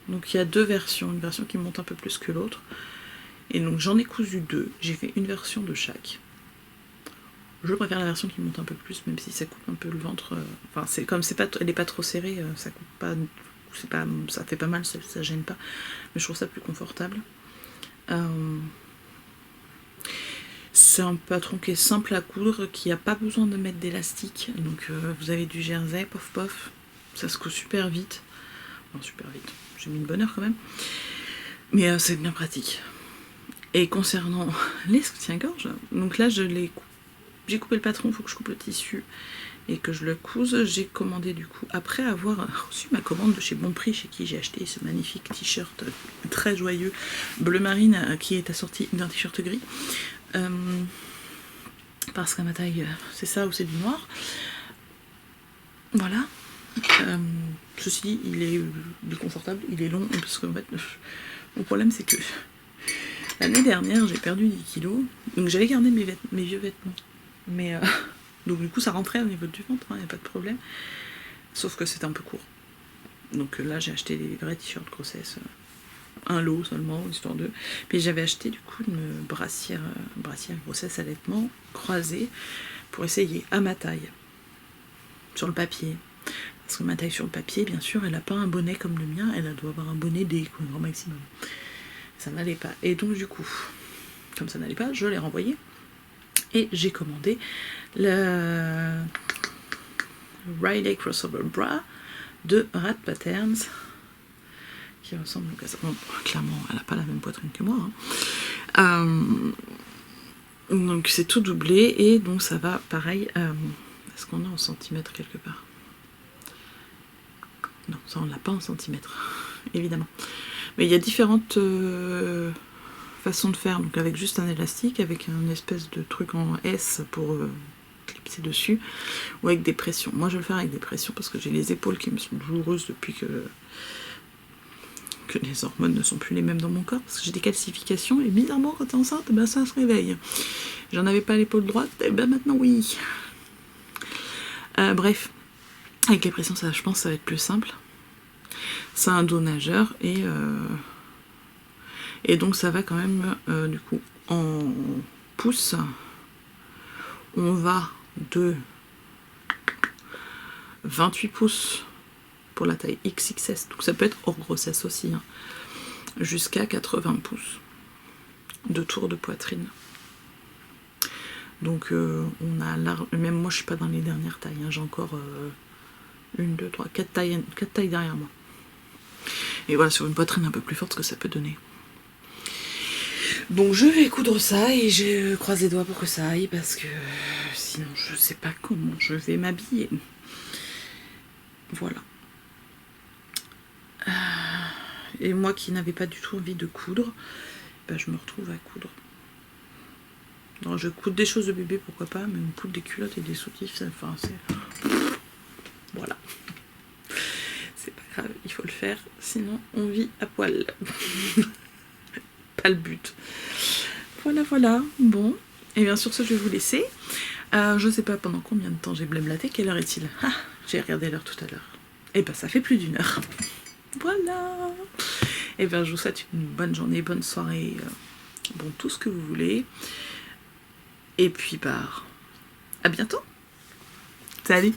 Donc il y a deux versions, une version qui monte un peu plus que l'autre. Et donc j'en ai cousu deux, j'ai fait une version de chaque. Je préfère la version qui monte un peu plus, même si ça coupe un peu le ventre. Enfin, c'est comme elle n'est pas trop serrée, ça coupe pas, ça fait pas mal, ça gêne pas. Mais je trouve ça plus confortable. C'est un patron qui est simple à coudre, qui n'a pas besoin de mettre d'élastique. Donc vous avez du jersey, pof pof, ça se coud super vite. Bon, super vite, j'ai mis une bonne heure quand même. Mais c'est bien pratique. Et concernant les soutiens-gorge, donc là j'ai coupé le patron, il faut que je coupe le tissu et que je le couse. J'ai commandé du coup, après avoir reçu ma commande de chez Bon Prix, chez qui j'ai acheté ce magnifique t-shirt très joyeux, bleu marine, qui est assorti d'un t-shirt gris. Parce qu'à ma taille, c'est ça ou c'est du noir. Voilà. Ceci dit, il est confortable, il est long, parce que en fait, mon problème c'est que l'année dernière j'ai perdu 10 kilos, donc j'avais gardé mes vieux vêtements. Mais donc du coup ça rentrait au niveau du ventre, il n'y a pas de problème. Sauf que c'était un peu court. Donc là j'ai acheté des vrais t-shirts grossesse, un lot seulement, histoire de... Puis j'avais acheté du coup une brassière grossesse allaitement croisée pour essayer à ma taille, sur le papier. Parce que ma taille sur le papier, bien sûr, elle n'a pas un bonnet comme le mien, elle doit avoir un bonnet D, quoi, grand maximum. Ça n'allait pas. Et donc du coup, comme ça n'allait pas, je l'ai renvoyé. Et j'ai commandé le Riley Crossover Bra de Rat Patterns, qui ressemble donc à ça. Bon, clairement, elle n'a pas la même poitrine que moi. Donc c'est tout doublé, et donc ça va pareil. Est-ce qu'on a en centimètres quelque part? Non, ça on l'a pas en centimètres, évidemment. Mais il y a différentes façons de faire, donc avec juste un élastique, avec un espèce de truc en S pour clipser dessus, ou avec des pressions. Moi je vais le faire avec des pressions parce que j'ai les épaules qui me sont douloureuses depuis que les hormones ne sont plus les mêmes dans mon corps, parce que j'ai des calcifications, et bizarrement quand t'es enceinte, ben, ça se réveille. J'en avais pas l'épaule droite, et ben maintenant oui. Bref, avec les pressions, ça, je pense que ça va être plus simple. C'est un dos nageur, et donc ça va quand même, du coup, en pouces, on va de 28 pouces pour la taille XXS, donc ça peut être hors grossesse aussi, hein, jusqu'à 80 pouces de tour de poitrine. Donc on a même moi je suis pas dans les dernières tailles, hein, j'ai encore 1, 2, 3, 4 tailles derrière moi. Et voilà, sur une poitrine un peu plus forte, ce que ça peut donner. Donc je vais coudre ça, et je croise les doigts pour que ça aille, parce que sinon je sais pas comment je vais m'habiller. Voilà. Et moi qui n'avais pas du tout envie de coudre, ben je me retrouve à coudre. Non, je couds des choses de bébé, pourquoi pas, mais me coudre des culottes et des soutifs, enfin c'est... Voilà. C'est pas grave, il faut le faire, sinon on vit à poil. Pas le but. Voilà, voilà. Bon, et bien sur ce, je vais vous laisser. Je sais pas pendant combien de temps j'ai blablaté. Quelle heure est-il? Ah, j'ai regardé l'heure tout à l'heure. Et ben ça fait plus d'1 heure. Voilà. Et bien je vous souhaite une bonne journée, bonne soirée, bon, tout ce que vous voulez. Et puis, bah, à bientôt. Salut.